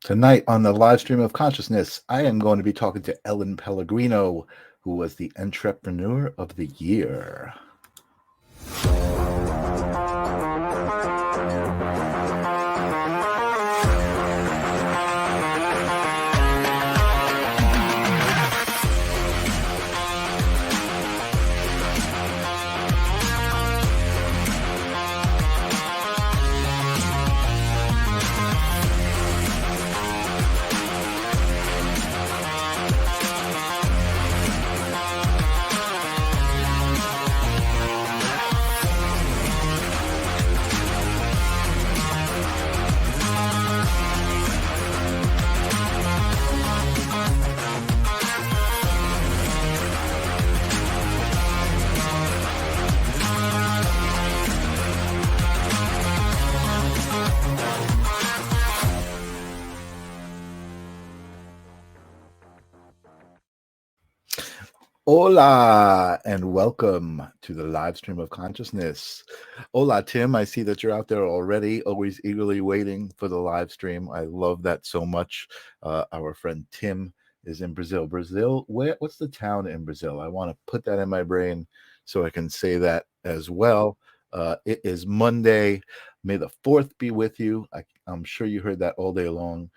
Tonight on the live stream of consciousness, I am going to be talking to Elle Pellegrino, who was the Entrepreneur of the Year. Hola, and welcome to the live stream of consciousness. Hola, Tim. I see that you're out there already, always eagerly waiting for the live stream. I love that so much. Our friend Tim is in Brazil. Brazil, what's the town in Brazil? I want to put that in my brain so I can say that as well. It is Monday. May the 4th be with you. I'm sure you heard that all day long.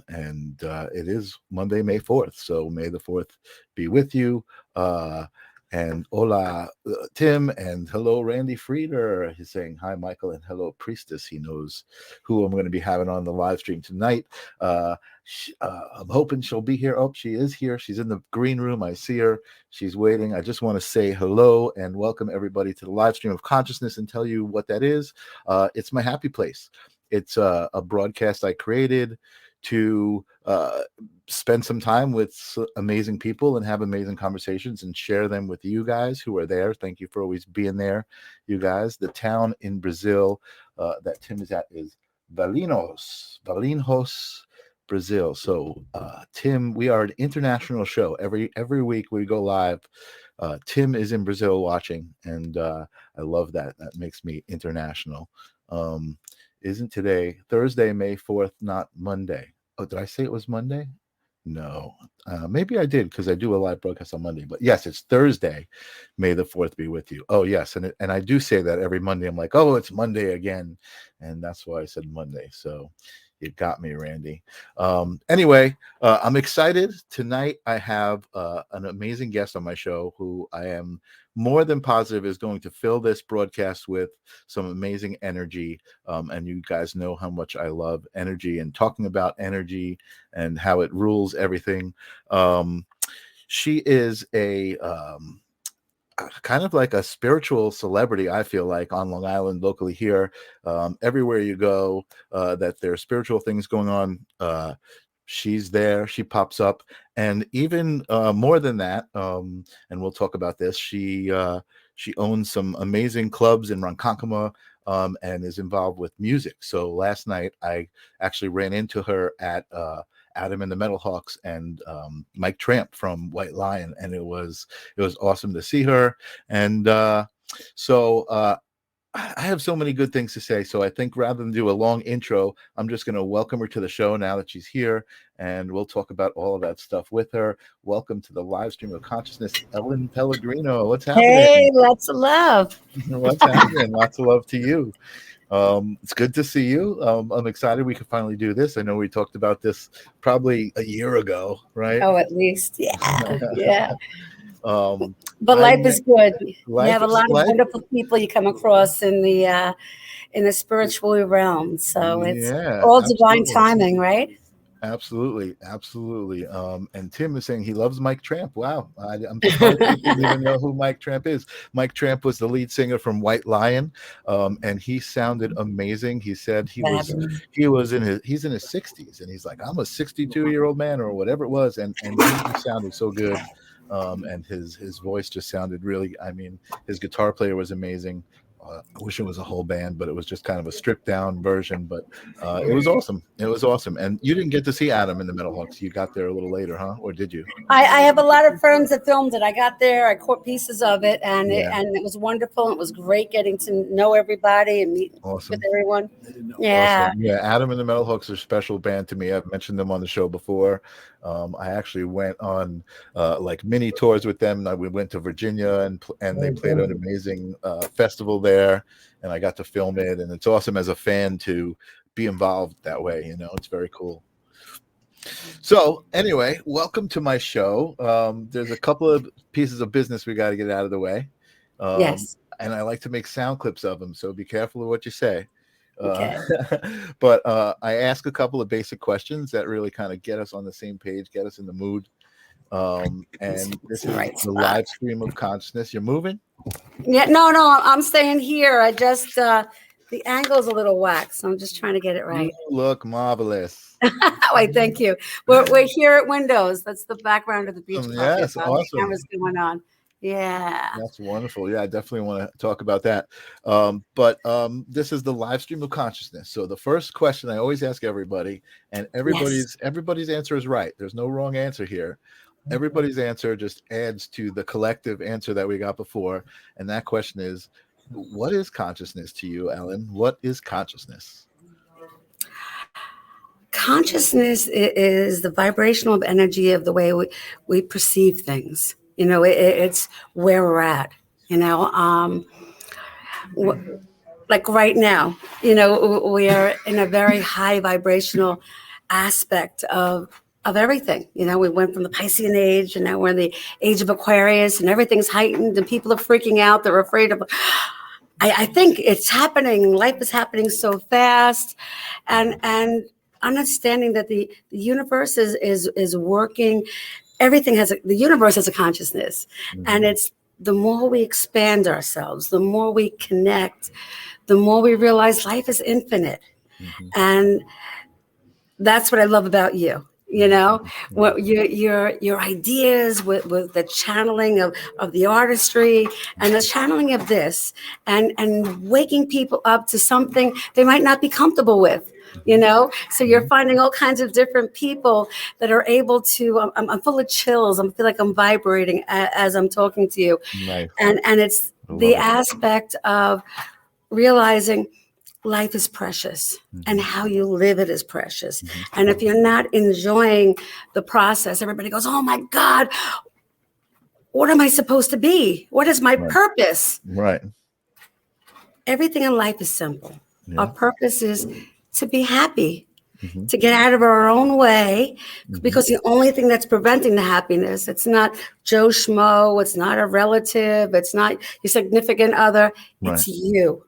And it is Monday, May 4th. So may the 4th be with you. And hola, Tim, and hello, Randy Frieder. He's saying hi, Michael, and hello, Priestess. He knows who I'm going to be having on the live stream tonight. I'm hoping she'll be here. Oh, she is here. She's in the green room. I see her. She's waiting. I just want to say hello and welcome everybody to the live stream of consciousness and tell you what that is. It's my happy place. It's a broadcast I created to spend some time with amazing people and have amazing conversations and share them with you guys who are there. Thank you for always being there, you guys. The town in Brazil that Tim is at is Valinhos, Brazil. So Tim, we are an international show. Every week we go live. Tim is in Brazil watching, and I love that. That makes me international. Isn't today Thursday, May 4th, not Monday? Oh, did I say it was Monday? No, maybe I did because I do a live broadcast on Monday. But yes, it's Thursday. May the 4th be with you. Oh yes, and I do say that every Monday. I'm like, oh, it's Monday again, and that's why I said Monday. So you got me, Randy. Anyway, I'm excited. Tonight I have an amazing guest on my show who I am more than positive is going to fill this broadcast with some amazing energy. And you guys know how much I love energy and talking about energy and how it rules everything. She is a kind of like a spiritual celebrity, I feel like, on Long Island, locally here. Everywhere you go, that there's spiritual things going on, she's there, she pops up. And even more than that, and we'll talk about this, she owns some amazing clubs in Ronkonkoma, and is involved with music. So last night I actually ran into her at Adam and the Metal Hawks and Mike Tramp from White Lion, and it was awesome to see her. And so I have so many good things to say. So I think rather than do a long intro, I'm just going to welcome her to the show now that she's here, and we'll talk about all of that stuff with her. Welcome to the live stream of consciousness, Elle Pellegrino. What's happening? Hey, lots of love. What's happening? Lots of love to you. It's good to see you. I'm excited we could finally do this. I know we talked about this probably a year ago, right? Oh, at least, yeah, yeah. But I life is good. You life have a is lot of life. wonderful people you come across in the spiritual realm. So it's all divine absolutely. timing, right? Absolutely. And Tim is saying he loves Mike Tramp. Wow, I'm surprised he didn't even know who Mike Tramp is. Mike Tramp was the lead singer from White Lion, and he sounded amazing. He said he's in his 60s, and he's like, I'm a 62-year-old man or whatever it was, and he just sounded so good. And his voice just sounded really. I mean, his guitar player was amazing. I wish it was a whole band, but it was just kind of a stripped down version. But it was awesome. It was awesome. And you didn't get to see Adam in the Metal Hawks. You got there a little later, huh? Or did you? I have a lot of friends that filmed it. I got there, I caught pieces of it, and Yeah. it was wonderful. It was great getting to know everybody and meet Awesome. with everyone. Yeah. Awesome. Yeah, Adam and the Metal Hawks are a special band to me. I've mentioned them on the show before. I actually went on like mini tours with them. We went to Virginia and they played an amazing festival there, and I got to film it. And it's awesome as a fan to be involved that way. You know, it's very cool. So anyway, welcome to my show. There's a couple of pieces of business we got to get out of the way. Yes. And I like to make sound clips of them, so be careful of what you say. Okay. But I ask a couple of basic questions that really kind of get us on the same page, get us in the mood. And this is the live stream of consciousness. You're moving? Yeah, no, I'm staying here. I just the angle's a little whack, so I'm just trying to get it right. You look marvelous. Wait, thank you. We're here at Windows. That's the background of the beach club. Yes, awesome. The camera's going on. Yeah, that's wonderful. Yeah, I definitely want to talk about that. But this is the live stream of consciousness. So the first question I always ask everybody, and everybody's answer is right. There's no wrong answer here. Everybody's answer just adds to the collective answer that we got before, and that question is, what is consciousness to you, Ellen? What is consciousness? Consciousness is the vibrational energy of the way we perceive things. You know, it's where we're at. You know, like right now, you know, we are in a very high vibrational aspect of everything. You know, we went from the Piscean age, and now we're in the age of Aquarius, and everything's heightened, and people are freaking out. They're afraid of. I think it's happening. Life is happening so fast, and understanding that the universe is working. Everything the universe has a consciousness, and it's the more we expand ourselves, the more we connect, the more we realize life is infinite, and that's what I love about you. You know, what your ideas with the channeling of the artistry and the channeling of this and waking people up to something they might not be comfortable with, you know? So you're finding all kinds of different people that are able to, I'm full of chills. I feel like I'm vibrating as I'm talking to you. Nice. And it's the aspect of realizing life is precious and how you live it is precious. And if you're not enjoying the process, everybody goes, oh my God, what am I supposed to be? What is my purpose? Right. Everything in life is simple. Yeah. Our purpose is to be happy, to get out of our own way, because the only thing that's preventing the happiness, it's not Joe Schmo, it's not a relative, it's not your significant other, it's you.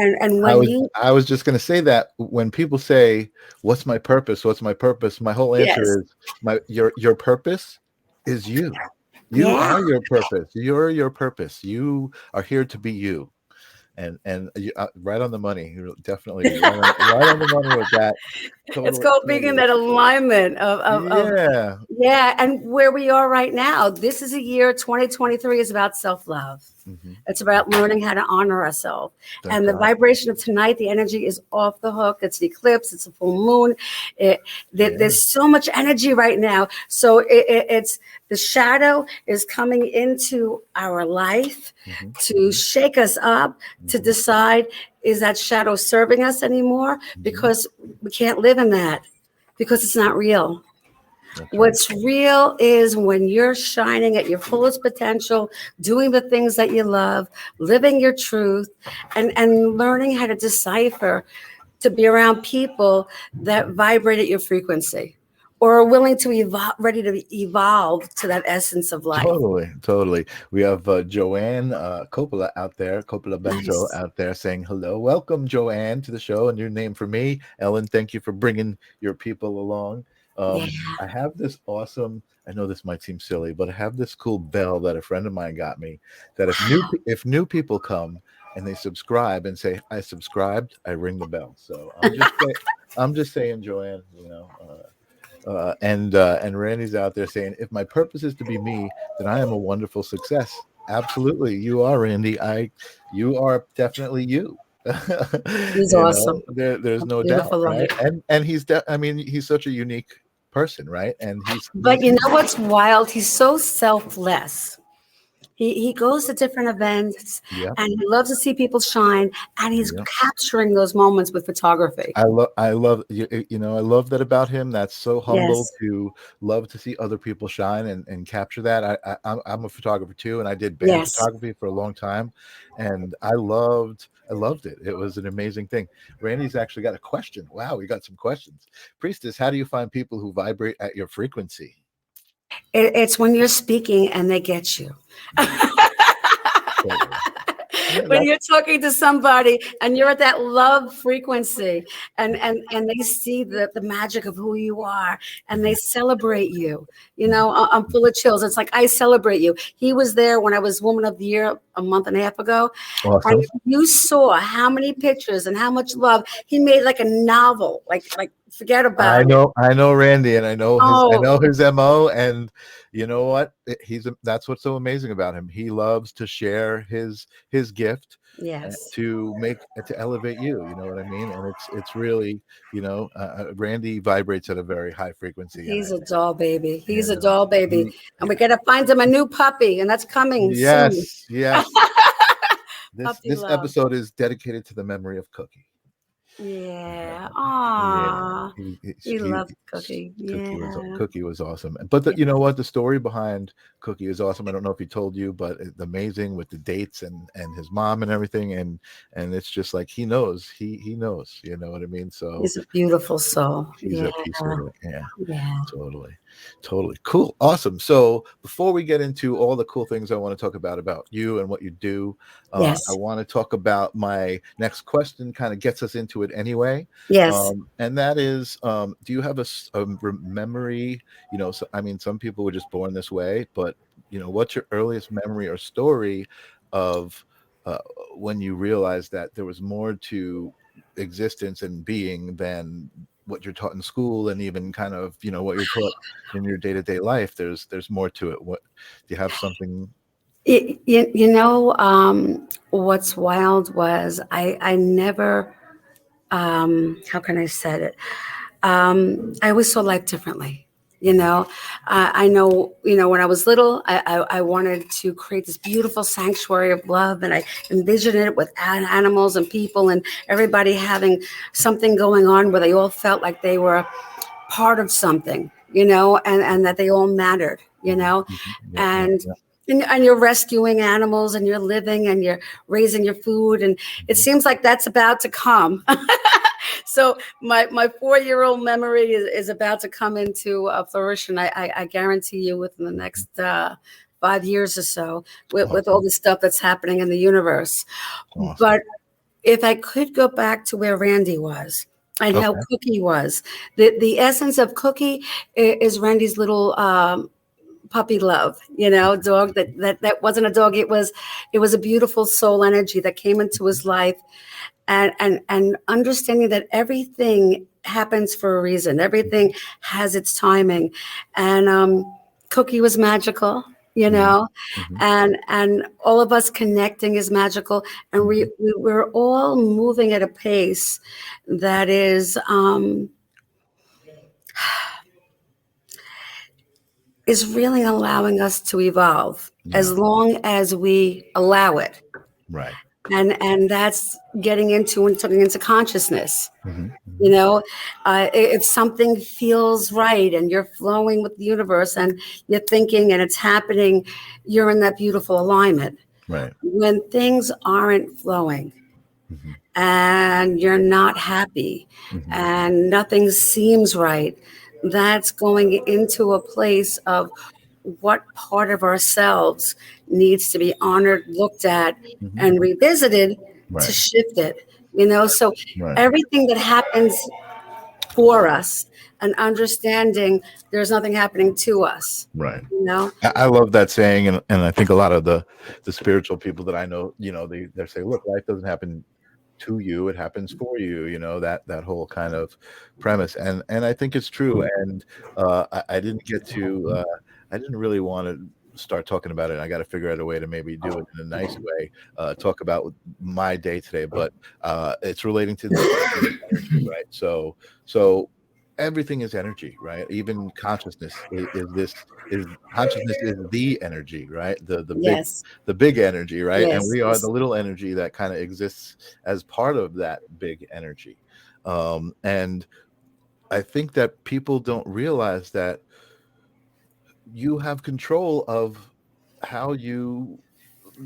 And when I was just going to say that when people say, "What's my purpose? What's my purpose?" My whole answer is, your purpose is you. You are your purpose. You're your purpose. You are here to be you. And right on the money. You're definitely right on the money with that. Totally, it's called being in that alignment of and where we are right now. This is a year 2023 is about self-love. It's about learning how to honor ourselves. And the vibration of tonight, the energy is off the hook. It's the eclipse. It's a full moon. There's so much energy right now. So it's the shadow is coming into our life to shake us up, to decide, is that shadow serving us anymore? Because we can't live in that, because it's not real. What's real is when you're shining at your fullest potential, doing the things that you love, living your truth, and learning how to decipher to be around people that vibrate at your frequency or are willing to evolve, ready to evolve to that essence of life. Totally. We have Joanne Coppola out there, Coppola Benzo out there saying hello. Welcome, Joanne, to the show. A new name for me. Ellen, thank you for bringing your people along. I have this awesome, I know this might seem silly, but I have this cool bell that a friend of mine got me, that if new people come and they subscribe and say, I subscribed, I ring the bell. So I'm just saying, Joanne, you know, and Randy's out there saying, if my purpose is to be me, then I am a wonderful success. Absolutely, you are, Randy. You are definitely you. He's You know, awesome. there's A no doubt, beautiful right? life. And I mean, he's such a unique person, right? And But you know what's wild? He's so selfless. He goes to different events yeah, and he loves to see people shine, and he's yeah. capturing those moments with photography. I love you know, I love that about him. That's so humble Yes, to love to see other people shine and capture that. I'm a photographer too, and I did band yes. photography for a long time, and I loved it. It was an amazing thing. Randy's actually got a question. Wow, we got some questions. Priestess, how do you find people who vibrate at your frequency? It's when you're speaking and they get you. Yeah, totally. Yeah, When you're talking to somebody and you're at that love frequency, and they see the magic of who you are, and they mhm, celebrate you. mhm, I'm full of chills. It's like, I celebrate you. He was there when I was Woman of the Year a month and a half ago, and awesome. you saw how many pictures and how much love he made, like a novel. Like forget about it. I know Randy, and I Oh, know his MO, and you know what? That's what's so amazing about him. He loves to share his gift yes. to elevate you. You know what I mean? And it's really, Randy vibrates at a very high frequency, and He's a doll baby. you He's a know, doll baby. he, And we got to find him a new puppy, and that's coming soon. yes, yes. Puppy This love. episode is dedicated to the memory of Cookie. Yeah. Yeah, Aw. We he love Cookie. Yeah. Cookie was awesome. But you know what? The story behind Cookie is awesome. I don't know if he told you, but it's amazing with the dates and his mom and everything. And it's just like he knows. He knows. You know what I mean? So He's a beautiful soul. he's Yeah. a piece of it. Yeah. Yeah. Totally. Totally. Cool. Awesome. So before we get into all the cool things I want to talk about you and what you do, I Yes. want to talk about my next question, kind of gets us into it anyway. Yes. And that is, do you have memory? So, I mean, some people were just born this way, but, what's your earliest memory or story of uh, when you realized that there was more to existence and being than what you're taught in school, and even kind of what you're taught in your day-to-day life? There's more to it. What do you have something? What's wild was I never, how can I say it? I always saw life differently. You know, I know, when I was little, I wanted to create this beautiful sanctuary of love, and I envisioned it with animals and people and everybody having something going on where they all felt like they were part of something, and that they all mattered, Mhm, mhm. Yeah, yeah, and yeah. and you're rescuing animals and you're living and you're raising your food, and it Mhm. seems like that's about to come. So my 4-year-old memory is about to come into fruition. I guarantee you, within the next 5 years or so, with all Awesome. the stuff that's happening in the universe. Awesome. But if I could go back to where Randy was and how Okay. Cookie was, the essence of Cookie is Randy's little puppy love, dog that wasn't a dog. It was a beautiful soul energy that came into his life, and understanding that everything happens for a reason. Everything has its timing, and Cookie was magical, Mhm, mhm, and all of us connecting is magical, and mhm. we're all moving at a pace that is really allowing us to evolve, as Yeah. long as we allow it. Right. And that's getting into and turning into consciousness. Mhm, You mhm. know, if something feels right and you're flowing with the universe and you're thinking and it's happening, you're in that beautiful alignment. Right. When things aren't flowing Mhm, and you're not happy mhm. and nothing seems right, that's going into a place of what part of ourselves needs to be honored, looked at, Mhm. and revisited to Right. shift it. So Right. everything that happens for us, and understanding there's nothing happening to us, Right. you know? I love that saying, and I think a lot of the spiritual people that I know, they say, look, life doesn't happen to you, it happens for you. That whole kind of premise, and I think it's true. And I didn't get to I didn't really want to start talking about it. I got to figure out a way to maybe do it in a nice way. Talk about my day today, but it's relating to this energy, right? So everything is energy, right? Even consciousness is consciousness is the energy, right? Yes. The big energy, right? And Yes. we are the Yes. little energy that kind of exists as part of that big energy. And I think that people don't realize that you have control of how you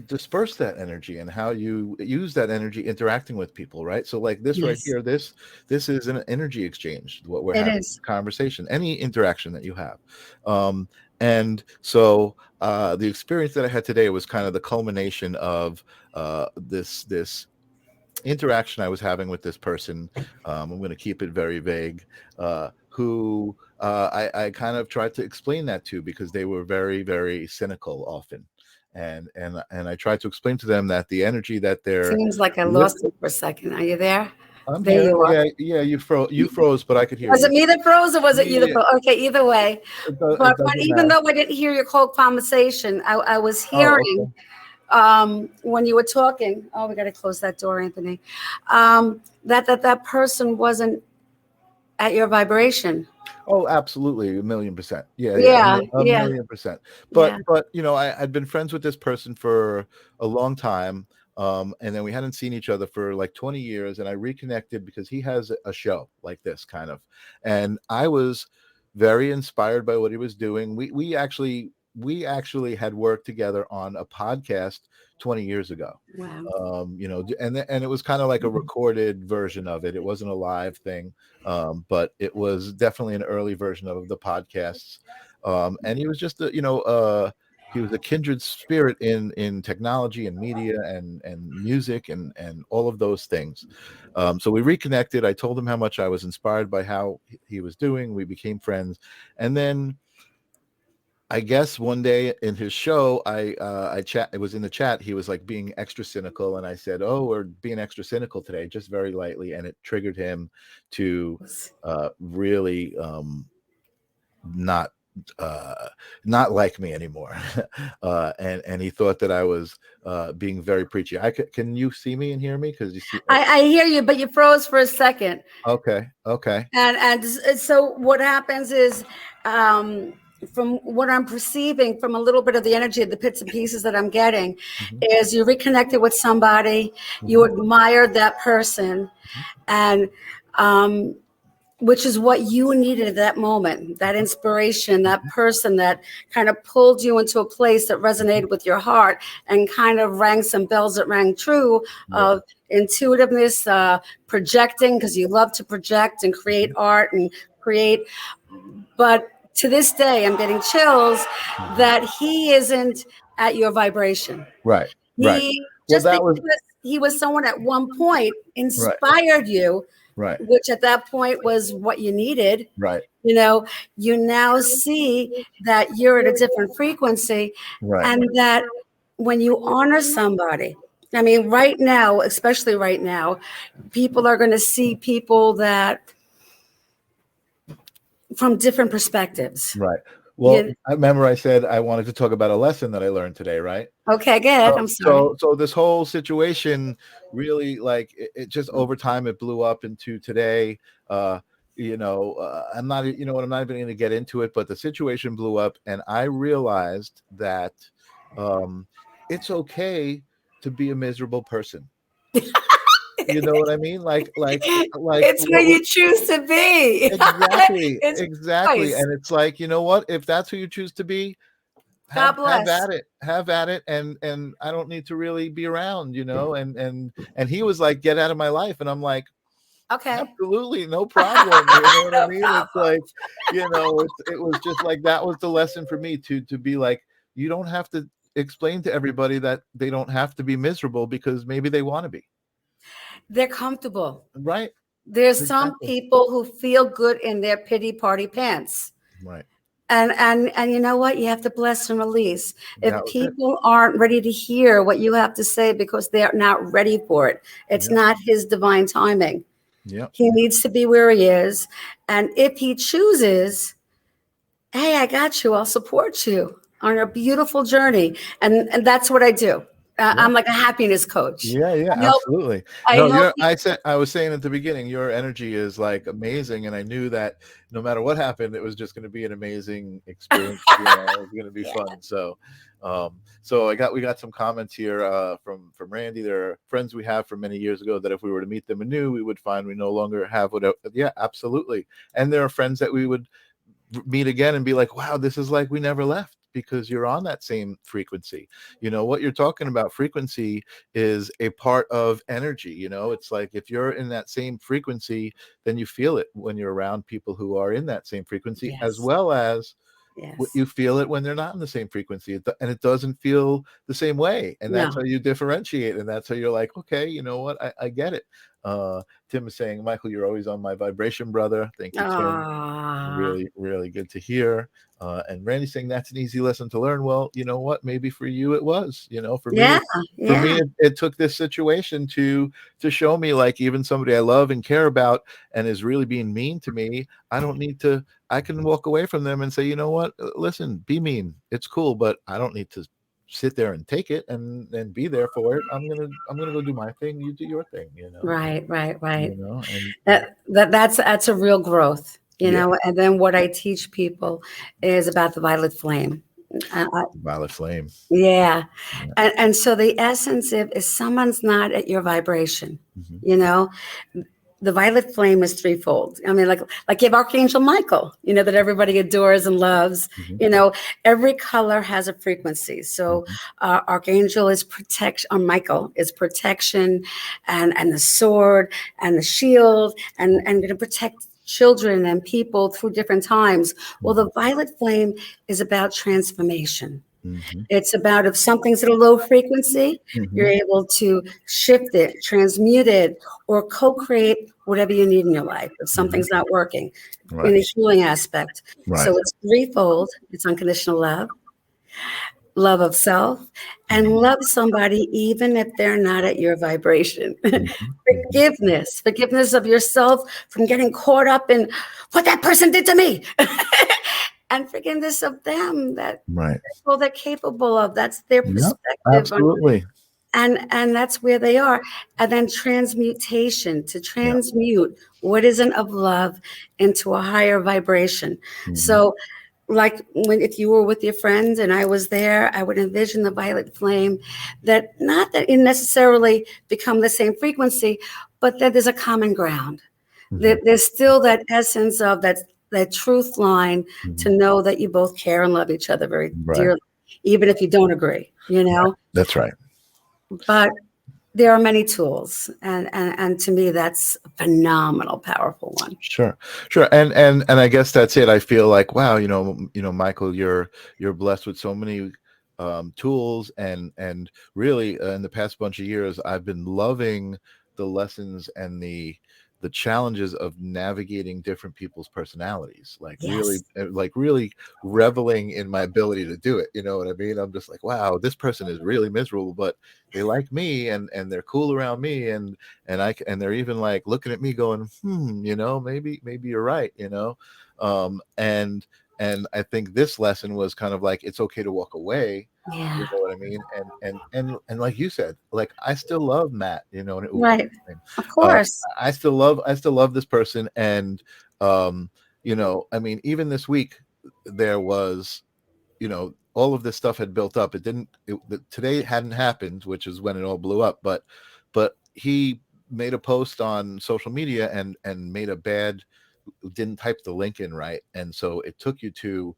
disperse that energy and how you use that energy interacting with people, right? So like this right Yes. here, this is an energy exchange, what we're It having, is. conversation, any interaction that you have. And so the experience that I had today was kind of the culmination of this interaction I was having with this person. I'm going to keep it very vague. Who I kind of tried to explain that to, because they were very, very cynical often, and I tried to explain to them that the energy that they're Seems like I li- lost you for a second. Are you there? I'm There here. you are. Yeah, yeah. You froze, but I could hear Was you. it me that froze or was it you that Yeah, froze? Okay, either way. it But doesn't even matter. though I didn't hear your whole conversation, I was Oh, hearing okay. when you were talking. Oh, we got to close that door, Anthony. That person wasn't at your vibration. Oh, absolutely, 1,000,000%. Yeah, yeah, Yeah, a yeah, 1,000,000%. yeah. But I'd been friends with this person for a long time, and then we hadn't seen each other for like 20 years, and I reconnected because he has a show like this kind of, and I was very inspired by what he was doing. We actually had worked together on a podcast 20 years ago. Wow. And it was kind of like a recorded version of it. It wasn't a live thing, but it was definitely an early version of the podcasts. And he was just he was a kindred spirit in technology and media and music and all of those things. So we reconnected. I told him how much I was inspired by how he was doing. We became friends, and then I guess one day in his show, I chat. It was in the chat. He was like being extra cynical, and I said, "Oh, we're being extra cynical today," just very lightly, and it triggered him to really not not like me anymore. And he thought that I was being very preachy. Can you see me and hear me? Because you see. I hear you, but you froze for a second. Okay. Okay. And so what happens is, from what I'm perceiving from a little bit of the energy of the bits and pieces that I'm getting, Mhm, is you reconnected with somebody, you mhm, admired that person, mhm, and which is what you needed at that moment, that inspiration, that mhm, person that kind of pulled you into a place that mhm. resonated with your heart and kind of rang some bells that rang true Yeah. of intuitiveness, projecting, because you love to project and create Mhm, art and create. But to this day, I'm getting chills mhm. that he isn't at your vibration. Right. Right. He, Well, just that was because he was someone at one point right. inspired you, Right. which at that point was what you needed. Right. You know, you now see that you're at a different frequency, Right. and that when you honor somebody, I mean, right now, especially right now, people are going to see people that from different perspectives. Right. Well, You, I remember I said I wanted to talk about a lesson that I learned today, right? okay, go ahead. So, I'm sorry. so this whole situation really, like, it just over time it blew up into today. I'm not, you know what, I'm not even going to get into it, but the situation blew up, and I realized that um, it's okay to be a miserable person. You know what I mean? Like It's where you choose to be. exactly, It's exactly. choice. And it's like, you know what? If that's who you choose to be, God have bless. at it. Have at it. And I don't need to really be around, and he was like, get out of my life. And I'm like, Okay. absolutely, no problem. You know what I No mean? It's problem. like, it was just like that was the lesson for me to be like, you don't have to explain to everybody that they don't have to be miserable because maybe they want to be. They're comfortable. Right. There's some Exactly. people who feel good in their pity party pants. Right. And you know what? You have to bless and release. That If was it. people aren't ready to hear what you have to say because they're not ready for it, it's Yeah. not his divine timing. Yeah. He needs to be where he is. And if he chooses, hey, I got you, I'll support you. on a beautiful journey. And that's what I do. I'm like a happiness coach. Yeah, yeah, I help, absolutely. I No, help I was saying at the beginning, your energy is like amazing, and I knew that no matter what happened, it was just going to be an amazing experience. You know, it was going to be yeah. fun. So, we got some comments here from Randy. There are friends we have from many years ago that if we were to meet them anew, we would find we no longer have what. Yeah, absolutely. And there are friends that we would meet again and be like, wow, this is like we never left, because you're on that same frequency. You know what you're talking about, frequency is a part of energy. You know, it's like if you're in that same frequency, then you feel it when you're around people who are in that same frequency, as Yes. well as Yes. you feel it when they're not in the same frequency, and it doesn't feel the same way, and that's No. how you differentiate, and that's how you're like, okay, you know what, I get it. Tim is saying, Michael, you're always on my vibration, brother. Thank you, Tim. Ah. Really, really good to hear. And Randy saying that's an easy lesson to learn. Well, you know what, maybe for you it was. You know, Yeah. for me Yeah. it took this situation to show me, like, even somebody I love and care about and is really being mean to me, I don't need to, I can walk away from them and say, you know what, listen, be mean, it's cool, but I don't need to sit there and take it and be there for it. I'm gonna go do my thing, you do your thing, you know. Right. Right. Right. You know, and That's a real growth, yeah, and then what I teach people is about the violet flame. violet flame. Yeah. Yeah. And so the essence of if someone's not at your vibration, Mhm. you know, the violet flame is threefold. I mean, like you have Archangel Michael, that everybody adores and loves. Mhm. Every color has a frequency. So Mhm. Archangel is protection, or Michael is protection, and the sword and the shield, and going to protect children and people through different times. Well, the violet flame is about transformation. Mhm. It's about if something's at a low frequency, you're Mhm. able to shift it, transmute it, or co-create whatever you need in your life if Mhm. something's not working Right. in a healing aspect. Right. So it's threefold. It's unconditional love, love of self, and Mhm. love somebody even if they're not at your vibration. Mhm. Mhm. Forgiveness of yourself from getting caught up in what that person did to me. And forgiveness of them that Right. all they're capable of. That's their Yep. perspective on, Absolutely. and that's where they are. And then transmutation, to Yeah. transmute what isn't of love into a higher vibration. Mhm. So like if you were with your friends and I was there, I would envision the violet flame, that not that it necessarily become the same frequency, but that there's a common ground. Mhm. There's still that essence of that truth line to Mhm. know that you both care and love each other very Right. dearly, even if you don't agree. That's right. But there are many tools, and to me, that's a phenomenal, powerful one. Sure. Sure. And I guess that's it. I feel like, wow, Michael, you're blessed with so many tools, and really in the past bunch of years, I've been loving the lessons and the challenges of navigating different people's personalities, Yes. like really reveling in my ability to do it. You know what I mean? I'm just like, wow, this person is really miserable, but they like me, and they're cool around me, and they're even like looking at me going, maybe you're right, and I think this lesson was kind of like, it's okay to walk away. You Yeah. know what I mean? And like you said, like, I still love Matt, and Right. Of uh, course. I still love this person. And I mean, even this week there was, all of this stuff had built up. Today it hadn't happened, which is when it all blew up. But he made a post on social media and made didn't type the link in right. And so it took you to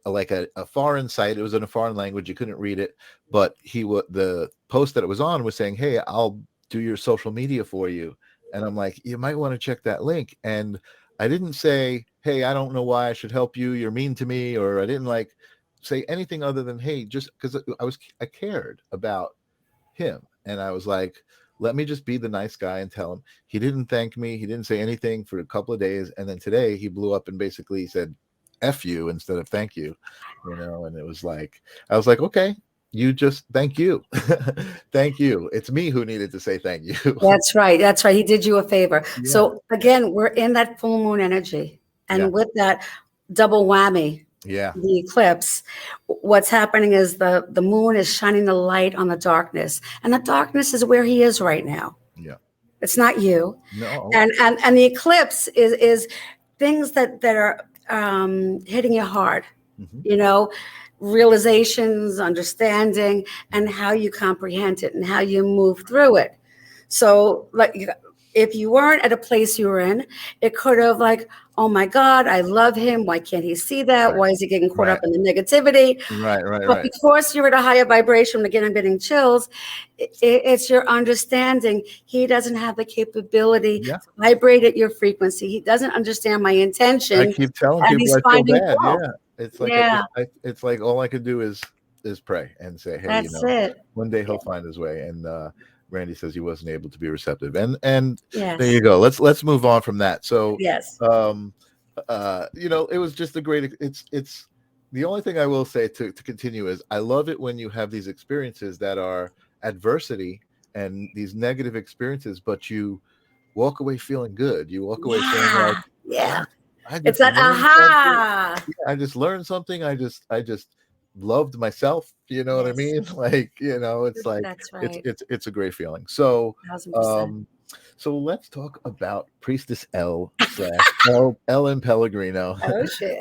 like a foreign site. It was in a foreign language. You couldn't read it, but the post that it was on was saying, hey, I'll do your social media for you. And I'm like, you might want to check that link. And I didn't say, hey, I don't know why I should help you, you're mean to me, or I didn't like say anything other than, hey, just because I cared about him. And I was like, let me just be the nice guy and tell him. He didn't thank me. He didn't say anything for a couple of days. And then today he blew up and basically said, F you instead of thank you, and it was like, I was like, okay, you just thank you. Thank you. It's me who needed to say thank you. That's right. That's right. He did you a favor. Yeah. So again, we're in that full moon energy, Yeah. and with that double whammy, Yeah. the eclipse, what's happening is the moon is shining the light on the darkness, and the darkness is where he is right now. Yeah. It's not you. No. And the eclipse is things that are hitting you hard, Hmm. you know, realizations, understanding, and how you comprehend it and how you move through it. So, like, if you weren't at a place you were in, it could have, like, oh my God, I love him. Why can't he see that? Right. Why is he getting caught Right. up in the negativity? Right. Right. But Right. because you're at a higher vibration, again, I'm getting chills. It's your understanding. He doesn't have the capability Yeah. to vibrate at your frequency. He doesn't understand my I intention, keep telling and people he's I feel finding bad. fault. Yeah. It's like Yeah, it's like all I could do is pray and say, hey, that's it. one day Yeah. he'll find his way. And Randy says he wasn't able to be receptive. And there Yes. you go. Let's move on from that. So Yes. it was just a great it's the only thing I will say to continue is I love it when you have these experiences that are adversity and these negative experiences, but you walk away feeling good. You walk away saying like, Yeah. Yeah. I It's just that learned something. aha. Yeah, I just learned something. I just loved myself. You know what I Yes. mean? Like, it's like That's it's right. it's it's a great feeling. So 1,000%. so let's talk about Priestess L slash Ellen Pellegrino. Oh shit.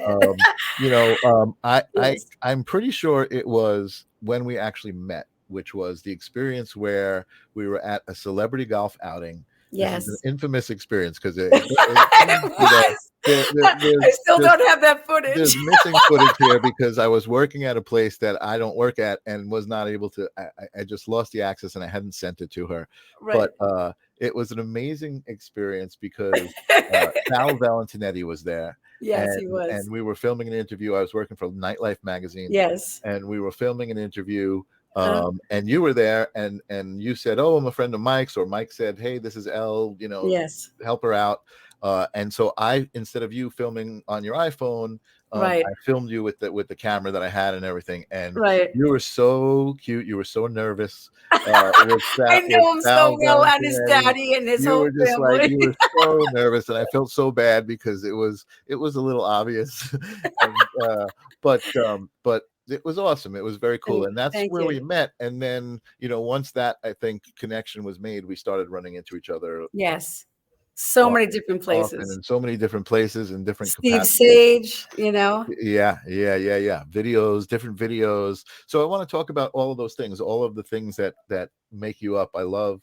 um, Yes. I'm pretty sure it was when we actually met, which was the experience where we were at a celebrity golf outing. This is an Yes. infamous experience because It was. there, there, I there's still there's don't have that footage. there's missing footage here because I was working at a place that I don't work at and was not able to. I just lost the access and I hadn't sent it to her. Right. But it was an amazing experience because Sal Valentinetti was there, Yes, and he was. we were filming an interview. I was working for Nightlife magazine, Yes. and we were filming an interview. Huh? And you were there, and you said, "Oh, I'm a friend of Mike's," or Mike said, "Hey, this is Elle. Yes. Help her out." And so instead of you filming on your iPhone, Right. I filmed you with the camera that I had and everything. And Right. you were so cute. You were so nervous. I With know him so Sal well, and his Valentinetti. daddy and his You whole were just like family. you were so nervous, and I felt so bad because it was a little obvious. And but it was awesome. It was very cool, and that's Thank where we you. met. And then once that I think connection was made, we started running into each other Yes. So o- many different often places. in so many different places in different Steve capacities. Sage, you know? Yeah, yeah, yeah, yeah. Videos, different videos. So I want to talk about all of those things, all of the things that make you up. I love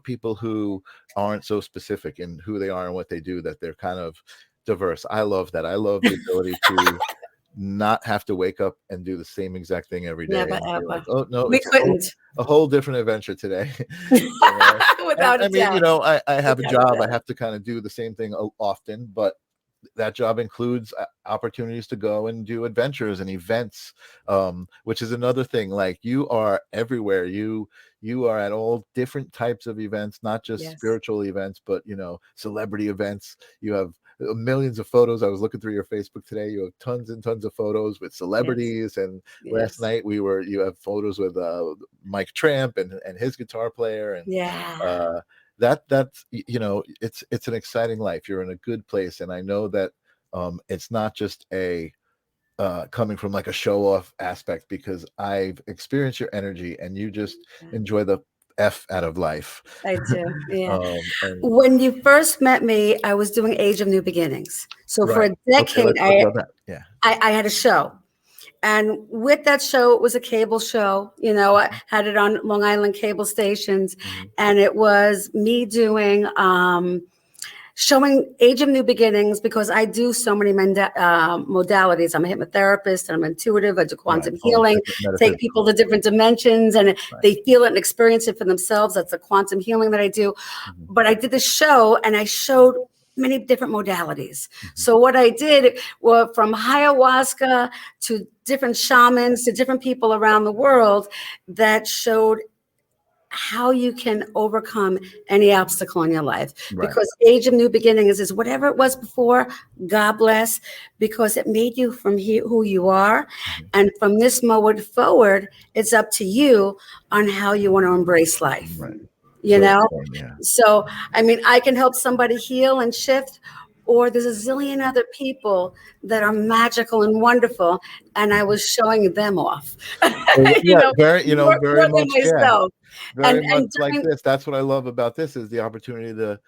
people who aren't so specific in who they are and what they do, that they're kind of diverse. I love that. I love the ability to not have to wake up and do the same exact thing every day Never and be like, ever. oh no, We it's couldn't. a whole different adventure today. And Without a I mean, doubt. I have a Without a job. I doubt. have to kind of do the same thing often, but that job includes opportunities to go and do adventures and events, which is another thing. Like, you are everywhere. You are at all different types of events, not just Yes. spiritual events, but celebrity events. You have millions of photos. I was looking through your Facebook today. You have tons and tons of photos with Yes. celebrities. And last Yes. night you have photos with Mike Tramp and his guitar player. And Yeah. uh that's it's an exciting life. You're in a good place, and I know that it's not just a coming from like a show off aspect, because I've experienced your energy and you just enjoy the f out of life. I do. Yeah. And When you first met me, I was doing Age of New Beginnings. So for right, a okay, decade, let's talk about that. Yeah. I had a show. And with that show, it was a cable show. I had it on Long Island cable stations. Mhm. And it was me doing, showing Age of New Beginnings, because I do so many modalities. I'm a hypnotherapist, and I'm intuitive. I do Right. quantum healing, take people Metaphysical. to different dimensions, and Right. they feel it and experience it for themselves. That's the quantum healing that I do. Mhm. But I did the show, and I showed many different modalities. Mhm. So what I did was, from ayahuasca to different shamans to different people around the world, that showed how you can overcome any obstacle in your life. Right. Because Age of New Beginnings is whatever it was before, God bless, because it made you from who you are. Mhm. And from this moment forward, it's up to you on how you want to embrace life. Right. You So know? yeah. So, I mean, I can help somebody heal and shift, or there's a zillion other people that are magical and wonderful, and I was showing them off, Yeah, very, more very than much, yeah, myself. very And much like during, this. That's what I love about this, is the opportunity to,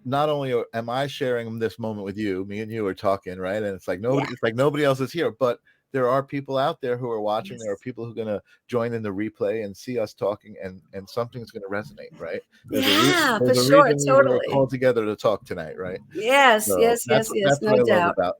not only am I sharing this moment with you, me and you are talking, right? And it's like yeah, nobody else is here, but there are people out there who are watching. There are yes, people who are going to join in the replay and see us talking, and something's going to resonate, right? yeah, for There's a sure, reason we were totally. called together to talk tonight, right? Yes, So yes, yes, yes, that's no what I love doubt.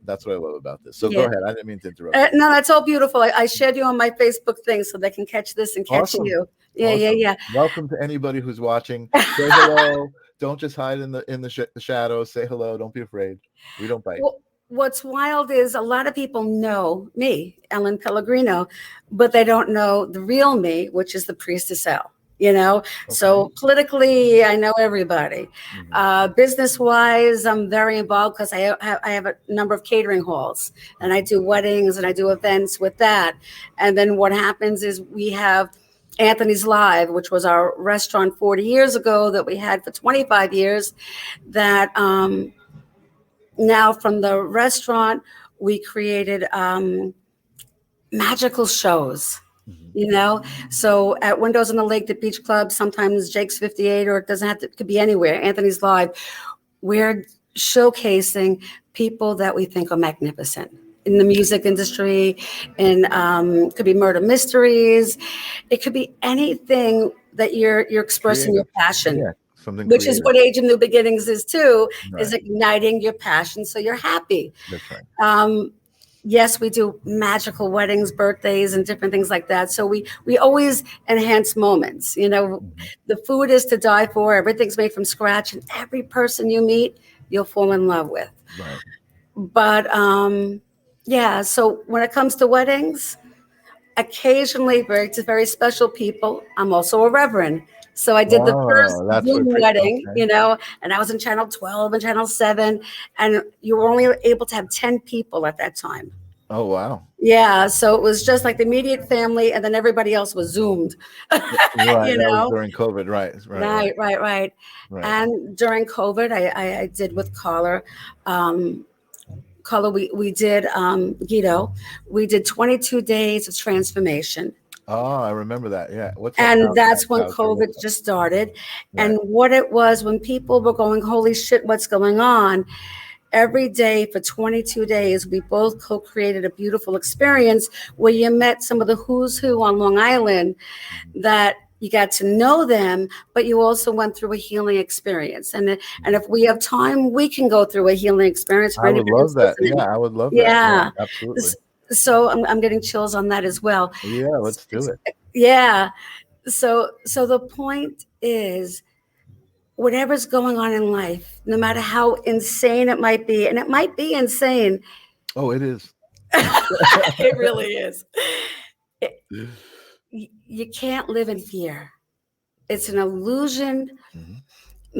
about this. So go Yeah. ahead. I didn't mean to interrupt you. No, that's all beautiful. I shared you on my Facebook thing so they can catch this and catch Awesome. you. Yeah, yeah, Awesome. yeah. Welcome to anybody who's watching. Say hello. Don't just hide in the shadows. Say hello. Don't be afraid. We don't bite. Well, what's wild is a lot of people know me, Ellen Pellegrino, but they don't know the real me, which is the Priestess Elle. Okay. So politically, I know everybody. Mhm. Business wise, I'm very involved because I have a number of catering halls, and I do weddings and I do events with that. And then what happens is we have Anthony's Live, which was our restaurant 40 years ago that we had for 25 years. That Now from the restaurant, we created magical shows. Mhm. So at Windows on the Lake, the Beach Club, sometimes Jake's 58, or it doesn't have to, it could be anywhere. Anthony's Live. We're showcasing people that we think are magnificent in the music industry, and could be murder mysteries. It could be anything that you're expressing your Creative. passion, Yeah. Something which is creative. what Age of New Beginnings is too, is Right. igniting your passion so you're happy. That's right. Yes, we do magical weddings, birthdays, and different things like that. So we always enhance moments. Mhm. The food is to die for. Everything's made from scratch, and every person you meet, you'll fall in love with. Right. But yeah, so when it comes to weddings, occasionally to very special people, I'm also a reverend. So I did the first Oh, that's Zoom what. wedding, Okay. and I was in channel 12 and channel 7, and you were only able to have 10 people at that time. Oh, wow. Yeah, so it was just like the immediate family, and then everybody else was Zoomed. Right. you That was know? during COVID. Right. Right. Right. Right. Right. And during COVID, I did with Carla. We did Guido. We did 22 days of transformation. Oh, I remember that. Yeah. What's that? And that's when Voucher. What's COVID that? just started. Right. And what it was, when people were going, holy shit, what's going on? Every day for 22 days, we both co-created a beautiful experience where you met some of the who's who on Long Island, Mhm. that you got to know them, but you also went through a healing experience. And if we have time, we can go through a healing experience for I would anybody love who's that. listening. Yeah, I would love that. Yeah, Yeah. absolutely. So I'm getting chills on that as well. Yeah, let's do it. Yeah. So the point is, whatever's going on in life, no matter how insane it might be, and it might be insane, Oh, it is. it really is. It- you can't live in fear. It's an illusion Mhm.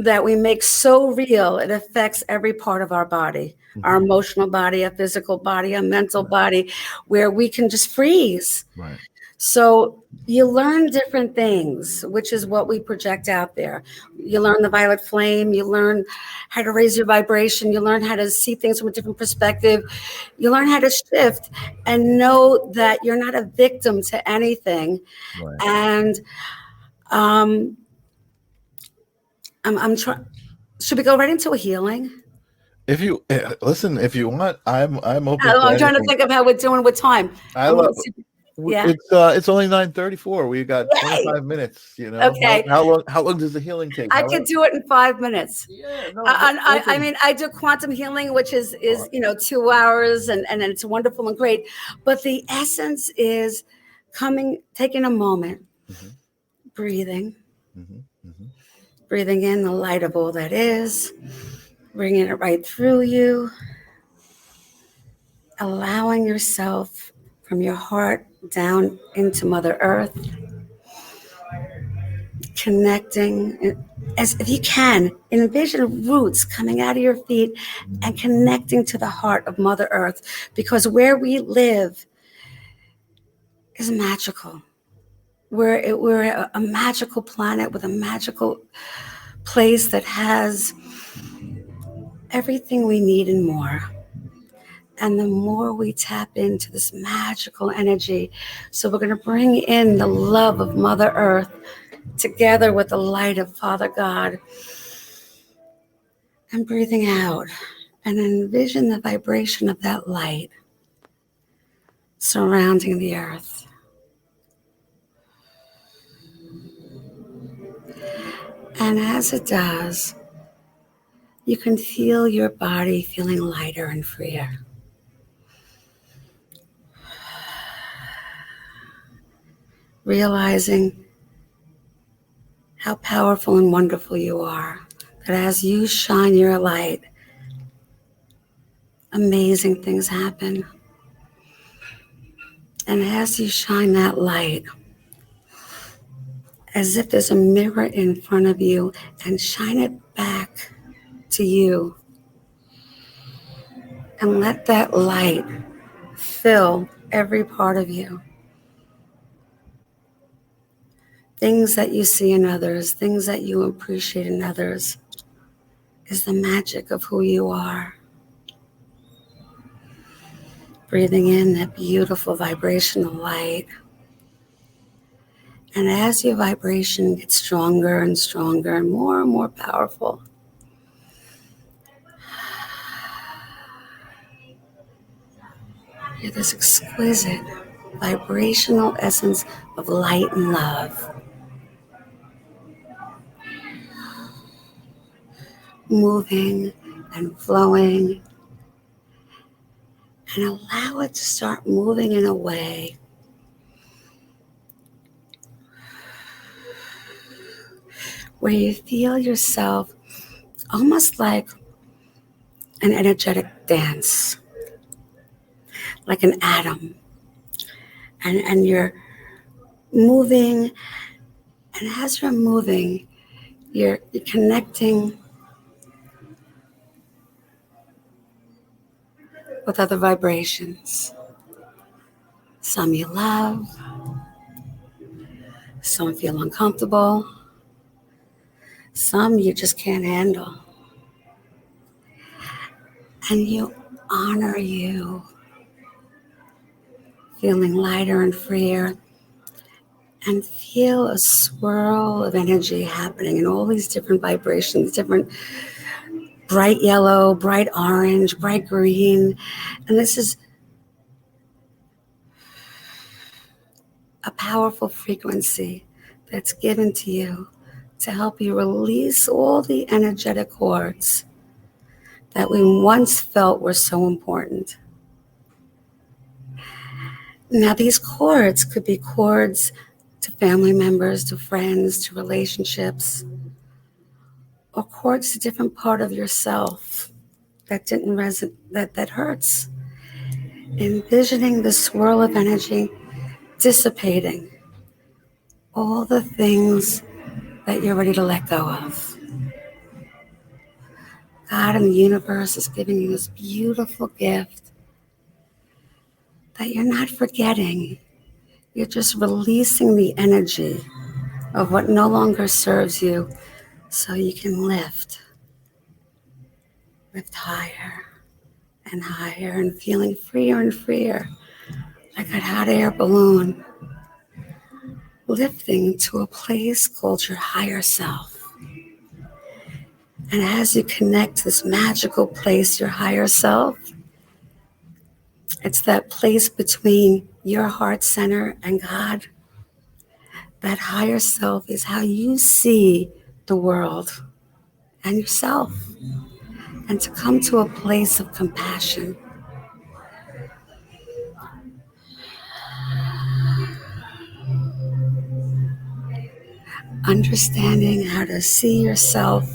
that we make so real, it affects every part of our body, our Mhm. emotional body, our physical body, our mental body, where we can just freeze. Right. So you learn different things, which is what we project out there. You learn the violet flame, you learn how to raise your vibration, you learn how to see things from a different perspective, you learn how to shift and know that you're not a victim to anything. Right. And um, I'm trying. Should we go right into a healing? If you listen, if you want, I'm open to I'm trying to anything. think of how we're doing with time. I I want love. to see. Yeah. It's only 9:34. We got Yay. 25 minutes. Okay. How long does the healing take? I could do it in 5 minutes. Yeah. No. I Listen. mean, I do quantum healing, which is 2 hours, and it's wonderful and great. But the essence is taking a moment, Mhm. breathing, Mhm. Mhm. breathing in the light of all that is, bringing it right through you, allowing yourself from your heart down into Mother Earth, connecting as if you can, envision roots coming out of your feet and connecting to the heart of Mother Earth, because where we live is magical. We're a magical planet with a magical place that has everything we need and more. And the more we tap into this magical energy, so we're going to bring in the love of Mother Earth together with the light of Father God. And breathing out, and envision the vibration of that light surrounding the earth. And as it does, you can feel your body feeling lighter and freer. Realizing how powerful and wonderful you are. That as you shine your light, amazing things happen. And as you shine that light, as if there's a mirror in front of you, and shine it back to you. And let that light fill every part of you. Things that you see in others, things that you appreciate in others, is the magic of who you are. Breathing in that beautiful vibrational light. And as your vibration gets stronger and stronger and more powerful, you're this exquisite vibrational essence of light and love. Moving and flowing. And allow it to start moving in a way where you feel yourself almost like an energetic dance, like an atom. And you're moving, and as you're moving, you're connecting with other vibrations. Some you love, some feel uncomfortable, some you just can't handle. And you honor you, feeling lighter and freer, and feel a swirl of energy happening in all these different vibrations, different bright yellow, bright orange, bright green. And this is a powerful frequency that's given to you to help you release all the energetic cords that we once felt were so important. Now, these cords could be cords to family members, to friends, to relationships, or cords to different part of yourself that didn't resonate, that hurts. Envisioning the swirl of energy dissipating all the things that you're ready to let go of. God and the universe is giving you this beautiful gift that you're not forgetting. You're just releasing the energy of what no longer serves you so you can lift higher and higher, and feeling freer and freer, like a hot air balloon, lifting to a place called your higher self. And as you connect to this magical place, your higher self, it's that place between your heart center and God. That higher self is how you see the world and yourself. And to come to a place of compassion. Understanding how to see yourself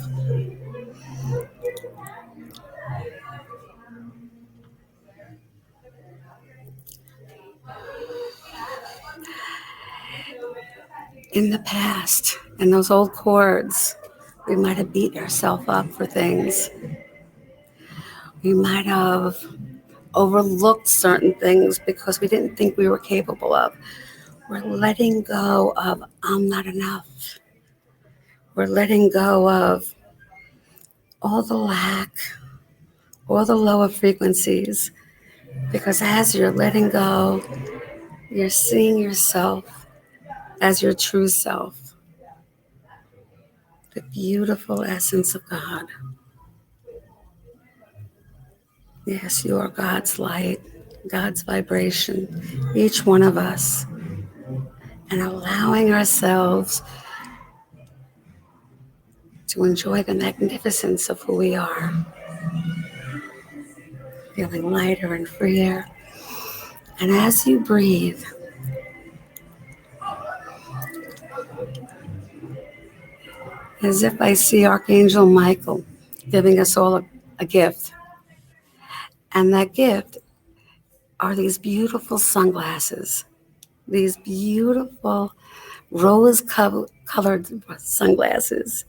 in the past, and those old cords. We might have beat ourselves up for things. We might have overlooked certain things because we didn't think we were capable of. We're letting go of I'm not enough. We're letting go of all the lack, all the lower frequencies, because as you're letting go, you're seeing yourself as your true self, the beautiful essence of God. Yes, you are God's light, God's vibration, each one of us, and allowing ourselves to enjoy the magnificence of who we are, feeling lighter and freer. And as you breathe, as if I see Archangel Michael giving us all a gift. And that gift are these beautiful sunglasses, these beautiful rose-colored sunglasses.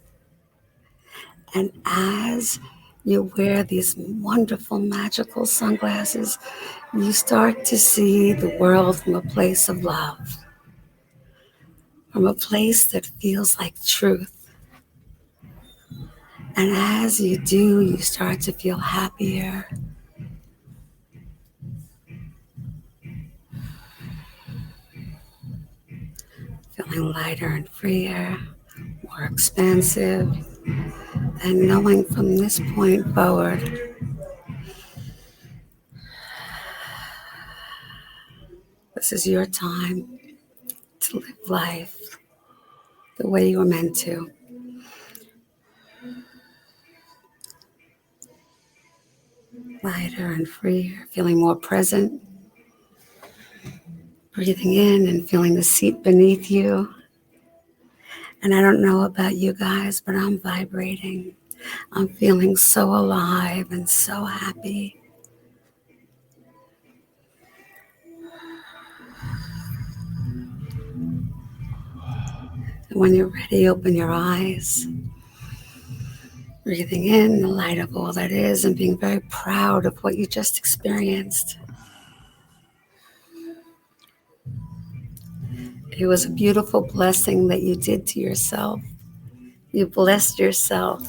And as you wear these wonderful, magical sunglasses, you start to see the world from a place of love, from a place that feels like truth. And as you do, you start to feel happier. Feeling lighter and freer, more expansive, and knowing from this point forward, this is your time to live life the way you were meant to. Lighter and freer, feeling more present, breathing in and feeling the seat beneath you. And I don't know about you guys, but I'm vibrating. I'm feeling so alive and so happy. And when you're ready, open your eyes. Breathing in the light of all that is and being very proud of what you just experienced. It was a beautiful blessing that you did to yourself. You blessed yourself.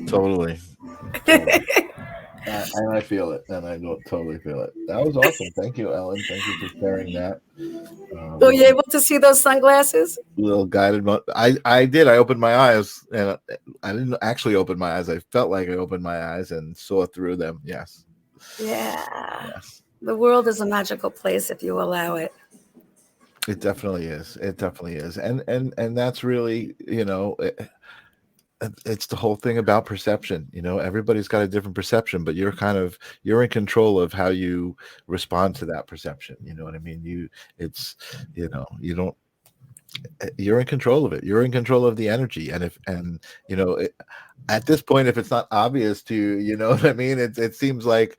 Totally. And I feel it, and I totally feel it. That was awesome. Thank you, Ellen. Thank you for sharing that. Were you able to see those sunglasses? Little guided. I did. I opened my eyes, and I didn't actually open my eyes. I felt like I opened my eyes and saw through them. Yes. Yeah. Yes. The world is a magical place if you allow it. It definitely is. It definitely is. And that's really, it's the whole thing about perception. Everybody's got a different perception, but you're in control of how you respond to that perception. You know what I mean? You don't, you're in control of it. You're in control of the energy. At this point, if it's not obvious to you, you know what I mean? It seems like,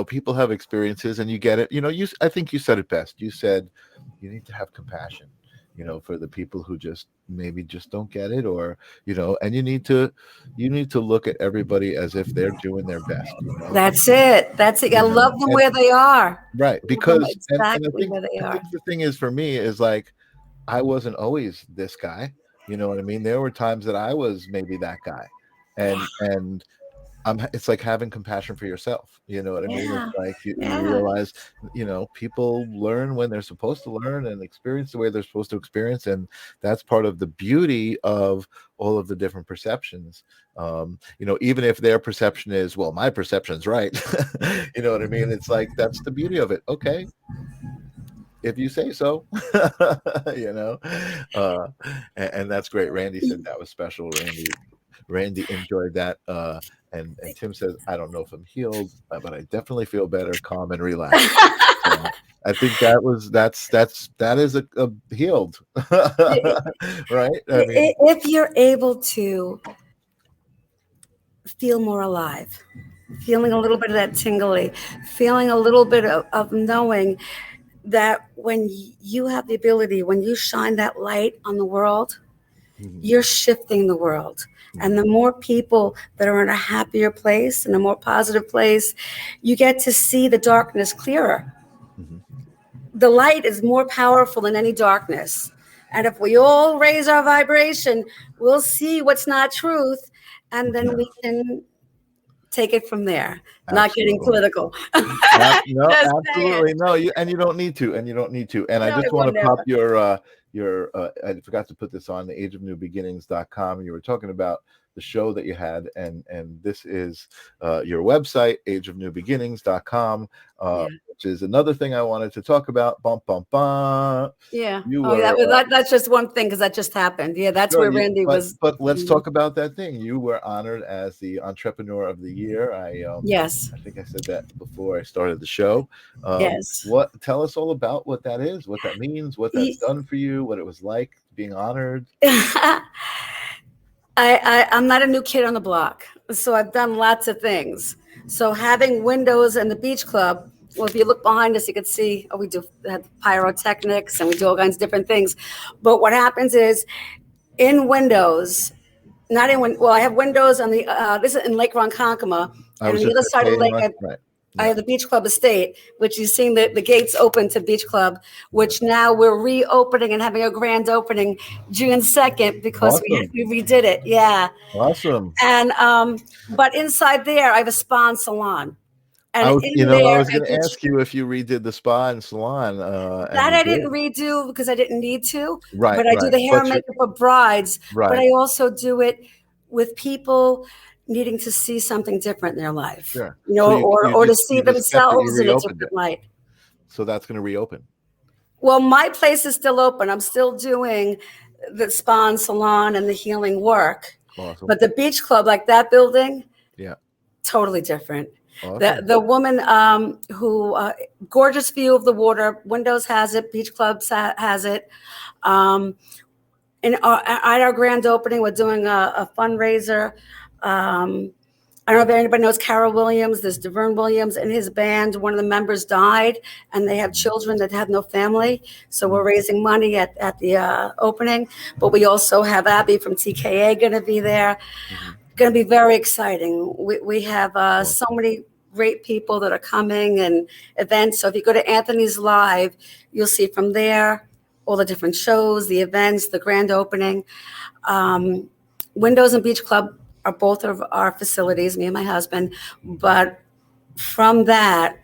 people have experiences and you get it. I think you said it best. You said you need to have compassion, for the people who maybe just don't get it, or, and you need to look at everybody as if they're doing their best. That's it. I love them where they are. Right. Because, exactly where they I are. think the thing is, for me, is like, I wasn't always this guy. You know what I mean? There were times that I was maybe that guy. And it's like having compassion for yourself. You know what I mean? Yeah. It's like you Yeah. realize, people learn when they're supposed to learn and experience the way they're supposed to experience. And that's part of the beauty of all of the different perceptions. Even if their perception is, well, my perception's right. You know what I mean? It's like, that's the beauty of it. Okay, if you say so. And that's great. Randy said that was special. Randy enjoyed that. And Tim says, I don't know if I'm healed, but I definitely feel better, calm, and relaxed. I think that is a healed. Right? I mean, if you're able to feel more alive, feeling a little bit of that tingly, feeling a little bit of knowing that when you have the ability, when you shine that light on the world, you're shifting the world. And the more people that are in a happier place, in a more positive place, you get to see the darkness clearer. The light is more powerful than any darkness. And if we all raise our vibration, we'll see what's not truth, and then we can take it from there. Not getting Absolutely. political. No, Just saying. absolutely no. You don't need to, and you don't need to. And I No, I just will want to pop never. your I forgot to put this on the ageofnewbeginnings.com. You were talking about the show that you had, and this is your website, ageofnewbeginnings.com, Yeah. which is another thing I wanted to talk about. Bum bum bum. Yeah. You Oh, were that's just one thing because that just happened. Yeah, that's sure, where Randy was. but let's talk about that thing. You were honored as the Entrepreneur of the Year. Yes. I think I said that before I started the show. Yes. What tell us all about what that is, what that means, what that's done for you, what it was like being honored. I'm not a new kid on the block, so I've done lots of things. So having windows in the beach club, well, if you look behind us, you can see, we do have pyrotechnics and we do all kinds of different things. But what happens is in windows, not in, well, I have windows on the, this is in Lake Ronkonkoma, I and was on the just other side of the lake, right. I have the Beach Club Estate, which you've seen the gates open to Beach Club, which now we're reopening and having a grand opening June 2nd because Awesome. we redid it. Yeah. Awesome. And but inside there, I have a spa and salon. And I was I going to ask you if you redid the spa and salon. And that you I did. didn't redo because I didn't need to. Right, But I do right. the hair and makeup for brides. Right. But I also do it with people needing to see something different in their life. Sure. You know, So or to you see just kept it, you themselves in a reopened different it. light. So that's going to reopen. Well, my place is still open. I'm still doing the spa and salon and the healing work. Awesome. But the beach club, like that building, yeah, totally different. Awesome. The woman who gorgeous view of the water. Windows has it. Beach Clubs has it. And at our grand opening, we're doing a fundraiser. I don't know if anybody knows Carol Williams. There's Devern Williams and his band. One of the members died, and they have children that have no family. So we're raising money at the opening. But we also have Abby from TKA going to be there. Going to be very exciting. We have so many great people that are coming and events. So if you go to Anthony's Live, you'll see from there all the different shows, the events, the grand opening. Windows and Beach Club are both of our facilities, me and my husband. But from that,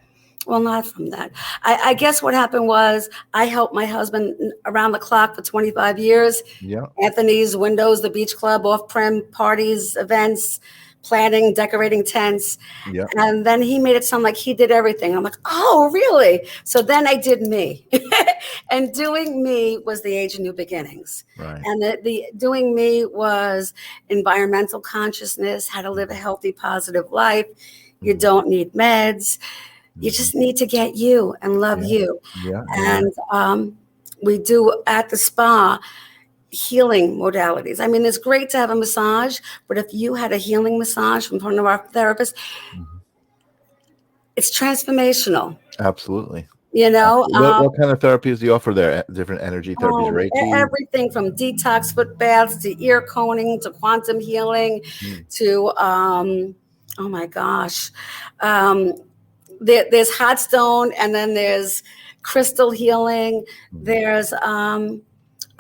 well, not from that. I guess what happened was I helped my husband around the clock for 25 years. Yeah. Anthony's, Windows, the Beach Club, off-prem parties, events, planning, decorating tents. Yeah. And then he made it sound like he did everything. I'm like, oh, really? So then I did me. And doing me was the Age of New Beginnings. Right. And the doing me was environmental consciousness, how to live a healthy, positive life. You don't need meds. You just need to get you and love you. Yeah. And we do at the spa healing modalities. I mean, it's great to have a massage, but if you had a healing massage from one of our therapists, it's transformational. Absolutely. You know, what kind of therapies do you offer there? Different energy therapies, Reiki? Everything from detox foot baths to ear coning to quantum healing to oh my gosh, there's hot stone, and then there's crystal healing. There's a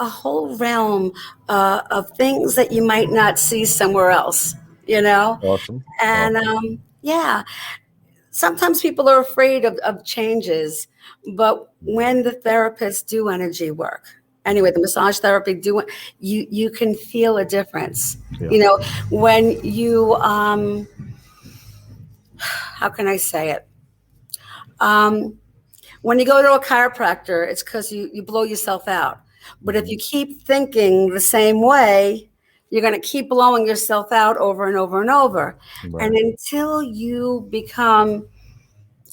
whole realm of things that you might not see somewhere else. You know, Awesome. And yeah. Sometimes people are afraid of changes, but when the therapists do energy work, anyway, the massage therapy you can feel a difference. Yeah. You know, when you how can I say it? When you go to a chiropractor, it's because you blow yourself out. But if you keep thinking the same way, you're going to keep blowing yourself out over and over and over. Right. And until you become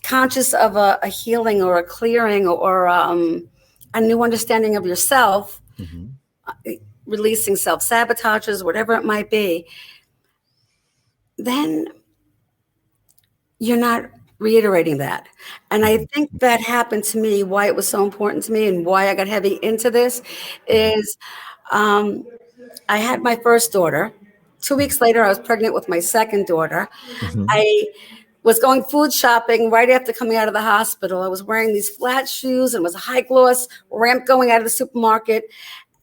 conscious of a healing or a clearing or a new understanding of yourself, releasing self-sabotages, whatever it might be, then you're not reiterating that. And I think that happened to me, why it was so important to me and why I got heavy into this is I had my first daughter. 2 weeks later, I was pregnant with my second daughter. I was going food shopping right after coming out of the hospital. I was wearing these flat shoes and it was a high gloss ramp going out of the supermarket.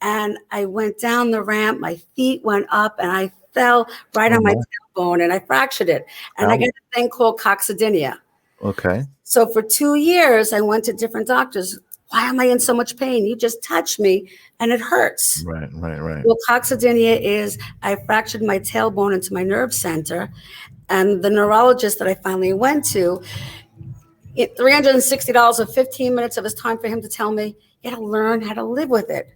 And I went down the ramp, my feet went up, and I fell right Oh on my my. tailbone and I fractured it. And I Ow. got a thing called coccydynia. Okay. So for 2 years, I went to different doctors. Why am I in so much pain? You just touch me and it hurts. Right. Right. Right. Well, coccydynia is I fractured my tailbone into my nerve center. And the neurologist that I finally went to, $360 or 15 minutes of his time for him to tell me, you got to learn how to live with it.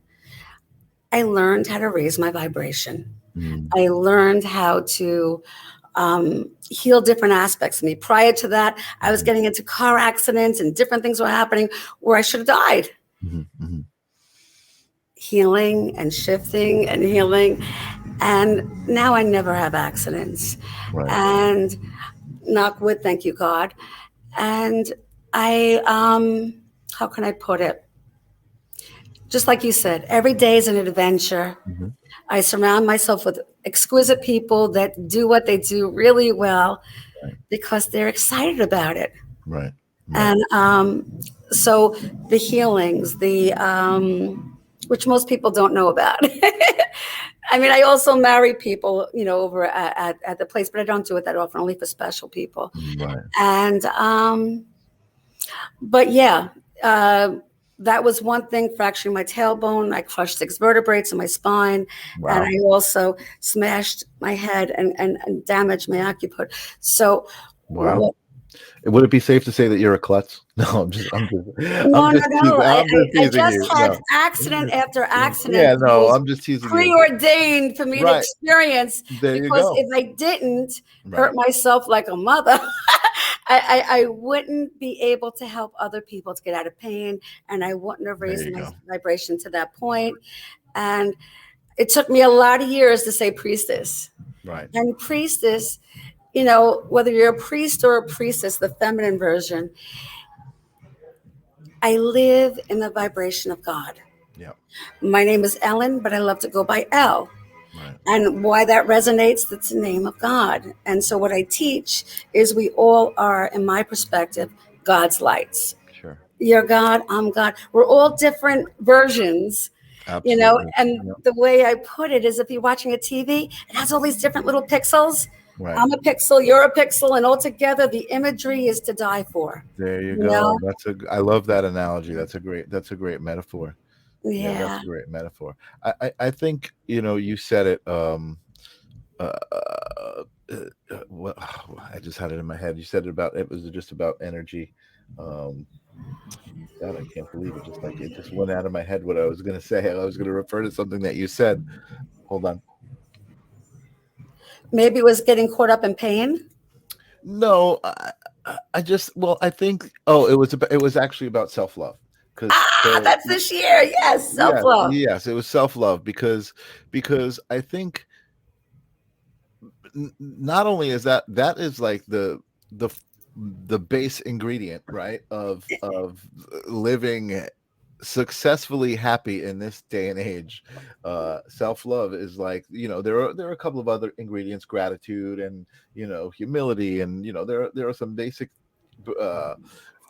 I learned how to raise my vibration. Mm. I learned how to heal different aspects of me. Prior to that, I was getting into car accidents and different things were happening where I should have died. Mm-hmm. Healing and shifting and healing. And now I never have accidents. Right. And knock wood, thank you, God. And I, how can I put it? Just like you said, every day is an adventure. Mm-hmm. I surround myself with exquisite people that do what they do really well because they're excited about it. Right. Right. And so the healings, which most people don't know about. I mean, I also marry people, over at the place, but I don't do it that often, only for special people. Right. And, but yeah, that was one thing, fracturing my tailbone. I crushed 6 vertebrae in my spine. Wow. And I also smashed my head and damaged my occiput. So, Wow. Would it be safe to say that you're a klutz? No, I'm just no. teasing, I just you. had No. accident after accident. Yeah, no, I'm just teasing you. Preordained for me to experience. There you because go. if I didn't hurt myself like a mother, I wouldn't be able to help other people to get out of pain, and I wouldn't have raised my vibration to that point. And it took me a lot of years to say priestess. Right. And priestess, whether you're a priest or a priestess, the feminine version, I live in the vibration of God. Yeah. My name is Ellen, but I love to go by Elle. Right. And why that resonates, that's the name of God. And so what I teach is we all are, in my perspective, God's lights. Sure. You're God, I'm God. We're all different versions. Absolutely. And the way I put it is if you're watching a TV, it has all these different little pixels. Right. I'm a pixel, you're a pixel, and all together the imagery is to die for. There you go. I love that analogy. That's a great metaphor. Yeah, that's a great metaphor. I think, you said it, well, I just had it in my head. You said it was just about energy. God, I can't believe it. It just went out of my head what I was going to say. I was going to refer to something that you said. Hold on. Maybe it was getting caught up in pain. No, I think, it was actually about self-love. That's this year. Yes. Self-love. Yes, it was self-love because I think not only is that is like the base ingredient, right, of living successfully happy in this day and age. Self-love is like, there are a couple of other ingredients, gratitude and humility, and there are some basic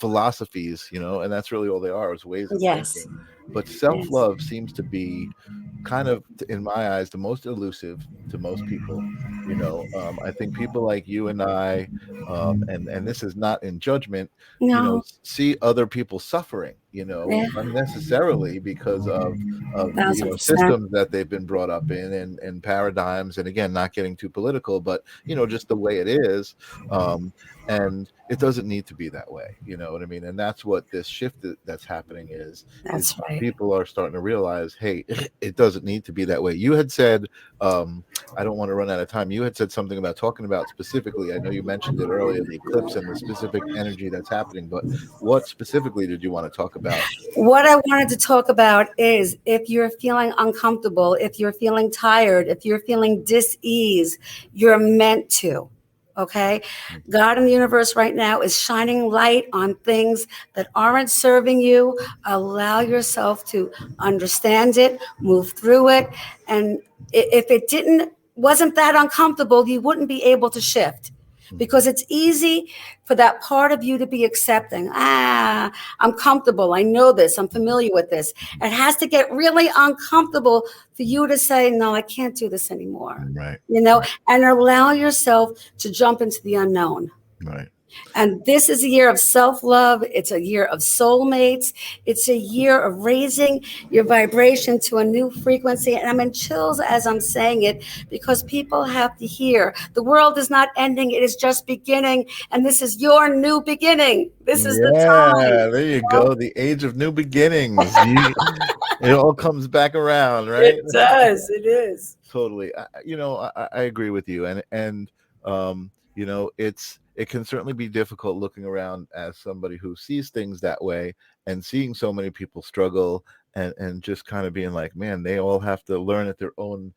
philosophies, and that's really all they are, is ways of thinking. But self-love seems to be kind of, in my eyes, the most elusive to most people. I think people like you and I, and this is not in judgment, see other people suffering, unnecessarily because of systems that they've been brought up in, and paradigms, and again, not getting too political, but just the way it is. And it doesn't need to be that way, you know what I mean? And that's what this shift that's happening is. That's right. People are starting to realize, hey, it doesn't need to be that way. You had said, I don't want to run out of time. You had said something about talking about specifically, I know you mentioned it earlier, the eclipse and the specific energy that's happening, but what specifically did you want to talk about? What I wanted to talk about is, if you're feeling uncomfortable, if you're feeling tired, if you're feeling dis-ease, you're meant to. Okay. God in the universe right now is shining light on things that aren't serving you. Allow yourself to understand it, move through it. And if it wasn't that uncomfortable, you wouldn't be able to shift. because it's easy for that part of you to be accepting. I'm comfortable. I know this. I'm familiar with this. It has to get really uncomfortable for you to say, no, I can't do this anymore. Right. And allow yourself to jump into the unknown. Right. And this is a year of self-love. It's a year of soulmates. It's a year of raising your vibration to a new frequency. And I'm in chills as I'm saying it, because people have to hear the world is not ending. It is just beginning. And this is your new beginning. This is the time. There you go. The age of new beginnings. It all comes back around, right? It does. It is. Totally. I agree with you. And it can certainly be difficult looking around as somebody who sees things that way and seeing so many people struggle and just kind of being like, man, they all have to learn at their own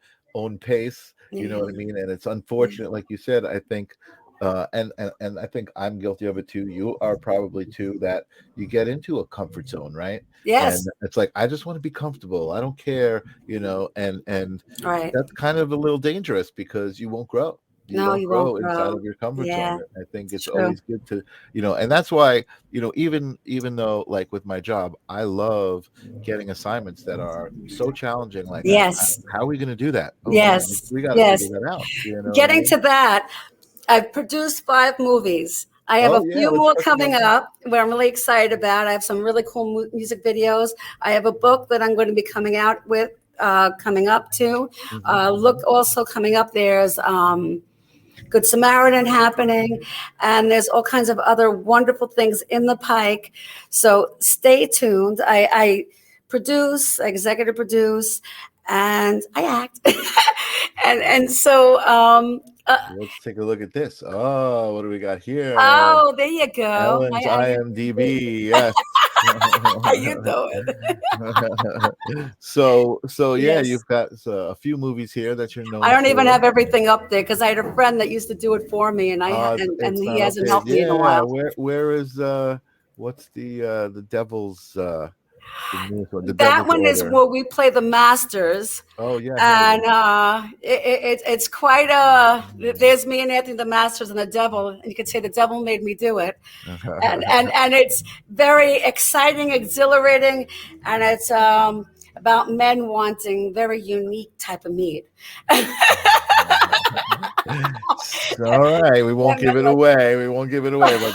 pace. You know what I mean? And it's unfortunate, like you said, I think, and I think I'm guilty of it too. You are probably too, that you get into a comfort zone, right? Yes. And it's like, I just want to be comfortable. I don't care, and Right. that's kind of a little dangerous because you won't grow. You won't grow inside of your comfort zone. I think it's always good to, and that's why, even though, like with my job, I love getting assignments that are so challenging. Like, yes. how are we going to do that? Oh, yes. man, we got to figure that out. Getting to that, I've produced 5 movies. I have a few more coming up where I'm really excited about. I have some really cool music videos. I have a book that I'm going to be coming out with, coming up too. Look, also coming up, there's Good Samaritan happening, and there's all kinds of other wonderful things in the pike. So stay tuned. I produce, I executive produce, and I act. and so let's take a look at this. Oh, what do we got here? Oh, there you go. Ellen's IMDb. Yes. How you doing? So yeah, you've got a few movies here that you're known. I don't even have everything up there because I had a friend that used to do it for me, and and he hasn't helped me in a while. Where is what's the Devil's that one is where we play the masters. Oh yeah. And it's quite there's me and Anthony the Masters and the devil, and you could say the devil made me do it. and it's very exciting, exhilarating, and it's about men wanting very unique type of meat. All right, we won't give it away. But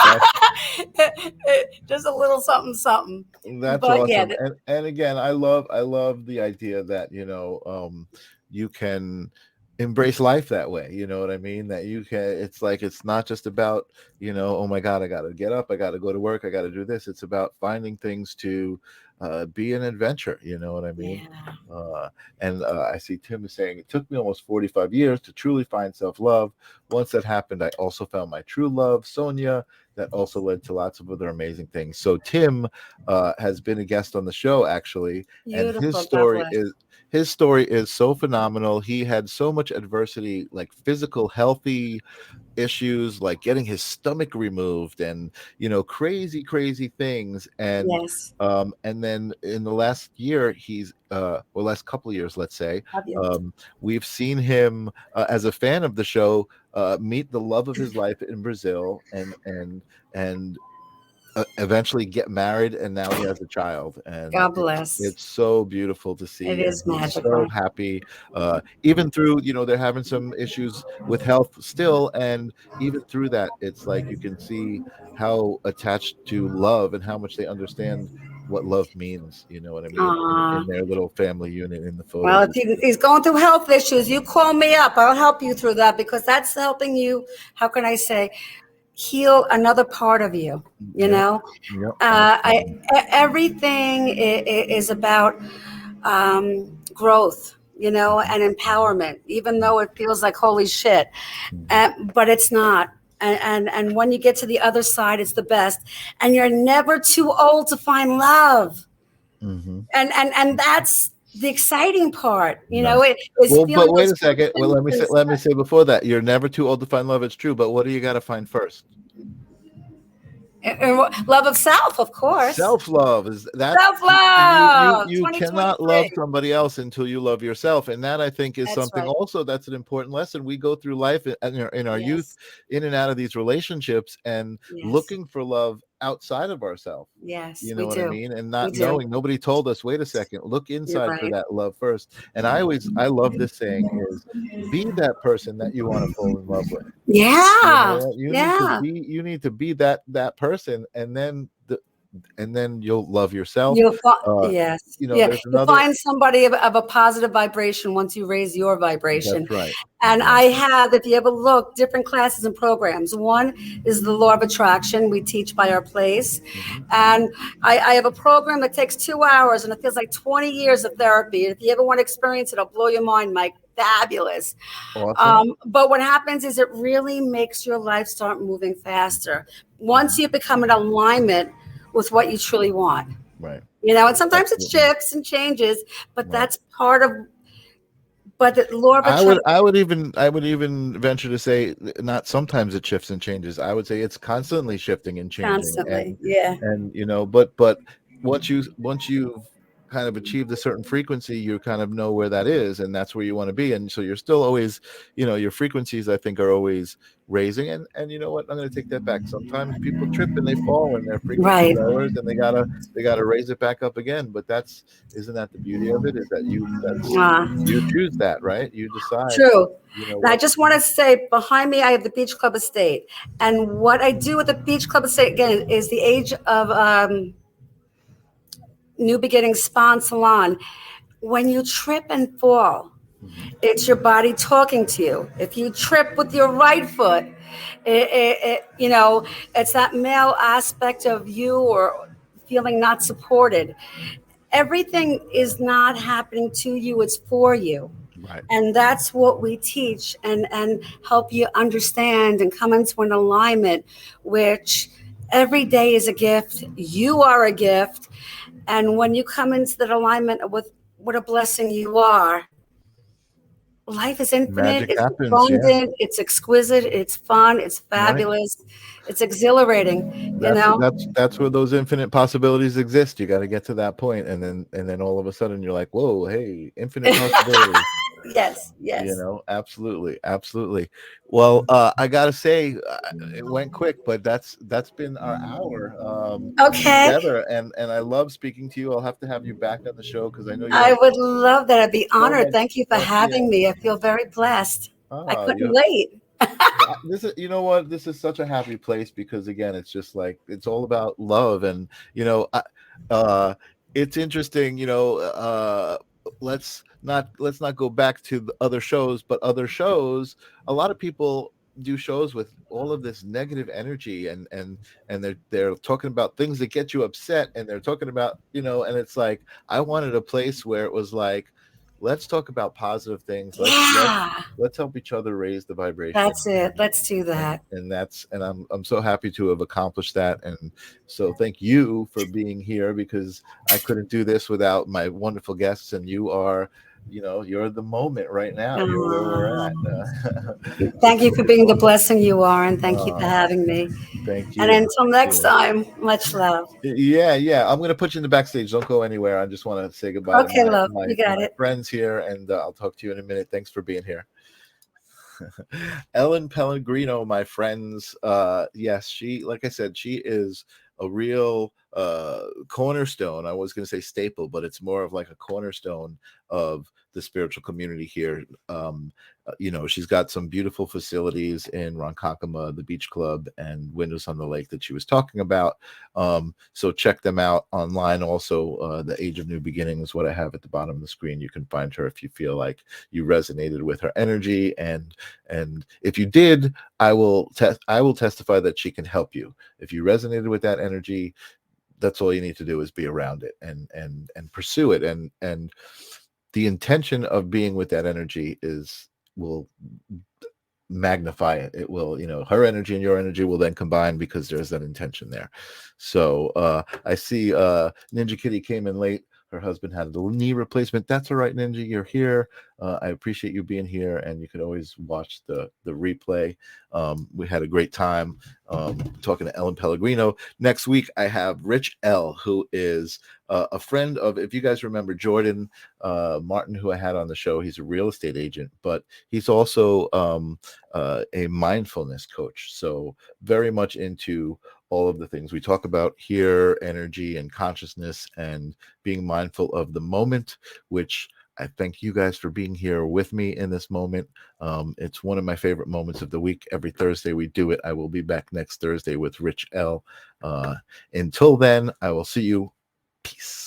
that's just a little something. That's awesome. Yeah, and again, I love the idea that you can embrace life that way. You know what I mean? That you can. It's like, it's not just about oh my God, I got to get up, I got to go to work, I got to do this. It's about finding things to be an adventure. You know what I mean? Yeah. I see Tim is saying, it took me almost 45 years to truly find self-love. Once that happened, I also found my true love, Sonia. That also led to lots of other amazing things. So Tim has been a guest on the show, actually. Beautiful. And his story is so phenomenal. He had so much adversity, like physical, healthy issues, like getting his stomach removed and crazy things. And yes. And then in the last year, he's last couple of years, let's say, we've seen him as a fan of the show meet the love of his life in Brazil and eventually get married, and now he has a child. And God bless. It's so beautiful to see. It is magical. So happy, even through they're having some issues with health still, and even through that, it's like you can see how attached to love and how much they understand what love means. You know what I mean? In their little family unit in the photo. Well, if he's going through health issues, you call me up. I'll help you through that, because that's helping you. How can I say? Heal another part of you. Everything is about growth, and empowerment, even though it feels like holy shit, but it's not. And when you get to the other side, it's the best. And you're never too old to find love. Mm-hmm. And that's the exciting part, But wait a second. Well, let me say before that, you're never too old to find love. It's true, but what do you got to find first? And love of self, of course. Self-love is that Self-love, you cannot love 2023. somebody else until you love yourself, and that I think is That's something right. also that's an important lesson. We go through life in our youth, Yes, in and out of these relationships, and yes, looking for love outside of ourselves. yes, You we know what I do. mean? And We not do. knowing, nobody told us, wait a second, look You're inside for right. that love first. And I love this saying is, be that person that you want to fall in love with. You know Yeah, what? yeah. You need to be that person, and then you'll love yourself. You'll find, Uh, yes, you know, yeah. there's You'll another. find somebody of a positive vibration once you raise your vibration. That's right. And I Exactly. have, if you ever look, different classes and programs. One is the law of attraction. We teach by our place. Mhm. And I have a program that takes 2 hours and it feels like 20 years of therapy. If you ever want to experience it, it'll blow your mind, Mike. Fabulous. Awesome. But what happens is it really makes your life start moving faster. Once you become in alignment with what you truly want. Right. And sometimes it Absolutely. shifts and changes, but Right. that's part of, but the law of attraction I would even venture to say not sometimes it shifts and changes. I would say it's constantly shifting and changing. constantly. Yeah. And but once you've kind of achieved a certain frequency, you kind of know where that is, and that's where you want to be. And so you're still always, your frequencies, I think, are always raising. And you know what, I'm going to take that back. Sometimes people trip and they fall when their frequency Right. lowers, and they gotta raise it back up again. But isn't that the beauty of it, is that Uh, you choose that, right? You decide, True. And I what. just want to say behind me, I have the Beach Club Estate. And what I do with the Beach Club Estate, again, is the age of New Beginnings Spa and Salon. When you trip and fall, Mhm. it's your body talking to you. If you trip with your right foot, it's that male aspect of you or feeling not supported. Everything is not happening to you, it's for you. Right. And that's what we teach and help you understand and come into an alignment, which every day is a gift. You are a gift. And when you come into that alignment with what a blessing you are, life is infinite, Magic it's happens. Yeah. abundant, it's exquisite, it's fun, it's Right. fabulous, it's exhilarating, you know? That's where those infinite possibilities exist. You got to get to that point, and then all of a sudden you're like, whoa, hey, infinite possibilities. Yes, yes. Absolutely, absolutely. Well, I gotta say, it went quick, but that's been our hour, Okay. together, and I love speaking to you. I'll have to have you back on the show because I know you I have would love that. I'd be so honored. much Thank you for stuff. Yeah. having me. I feel very blessed. I couldn't You wait. this is, you know what, this is such a happy place because again, it's just like it's all about love. And uh it's interesting, let's not go back to the other shows, but other shows, a lot of people do shows with all of this negative energy, and they're talking about things that get you upset, and they're talking about, and it's like, I wanted a place where it was like, let's talk about positive things. Yeah, Let's help each other raise the vibration. that's it. Let's do that. And I'm so happy to have accomplished that. And so thank you for being here, because I couldn't do this without my wonderful guests, and you are, you're the moment right now. You're where we're at. So Thank you for being the blessing you are, and thank you for uh, having me. thank And you. until next time, much love. Yeah, I'm gonna put you in the backstage. Don't go anywhere. I just want to say goodbye to Okay, love. You got my it. friends here, and I'll talk to you in a minute. Thanks for being here. Ellen Pellegrino, my friends. Yes, she, like I said, she is a real cornerstone. I was going to say staple, but it's more of like a cornerstone of the spiritual community here. She's got some beautiful facilities in Ronkonkoma, the beach club, and Windows on the Lake that she was talking about. So check them out online. Also, the Age of New Beginnings, what I have at the bottom of the screen. You can find her if you feel like you resonated with her energy, and if you did, I will testify that she can help you. If you resonated with that energy, that's all you need to do is be around it and pursue it. And the intention of being with that energy will magnify it. It will, her energy and your energy will then combine, because there's that intention there. So I see Ninja Kitty came in late. her husband had a knee replacement. That's all right, Ninja. You're here. I appreciate you being here, and you can always watch the replay. We had a great time talking to Elle Pellegrino. Next week, I have Rich L, who is a friend of, if you guys remember, Jordan Martin, who I had on the show. He's a real estate agent, but he's also a mindfulness coach. So very much into all of the things we talk about here, energy and consciousness and being mindful of the moment, which I thank you guys for being here with me in this moment. It's one of my favorite moments of the week. Every Thursday we do it. I will be back next Thursday with Rich L. Until then, I will see you. Peace.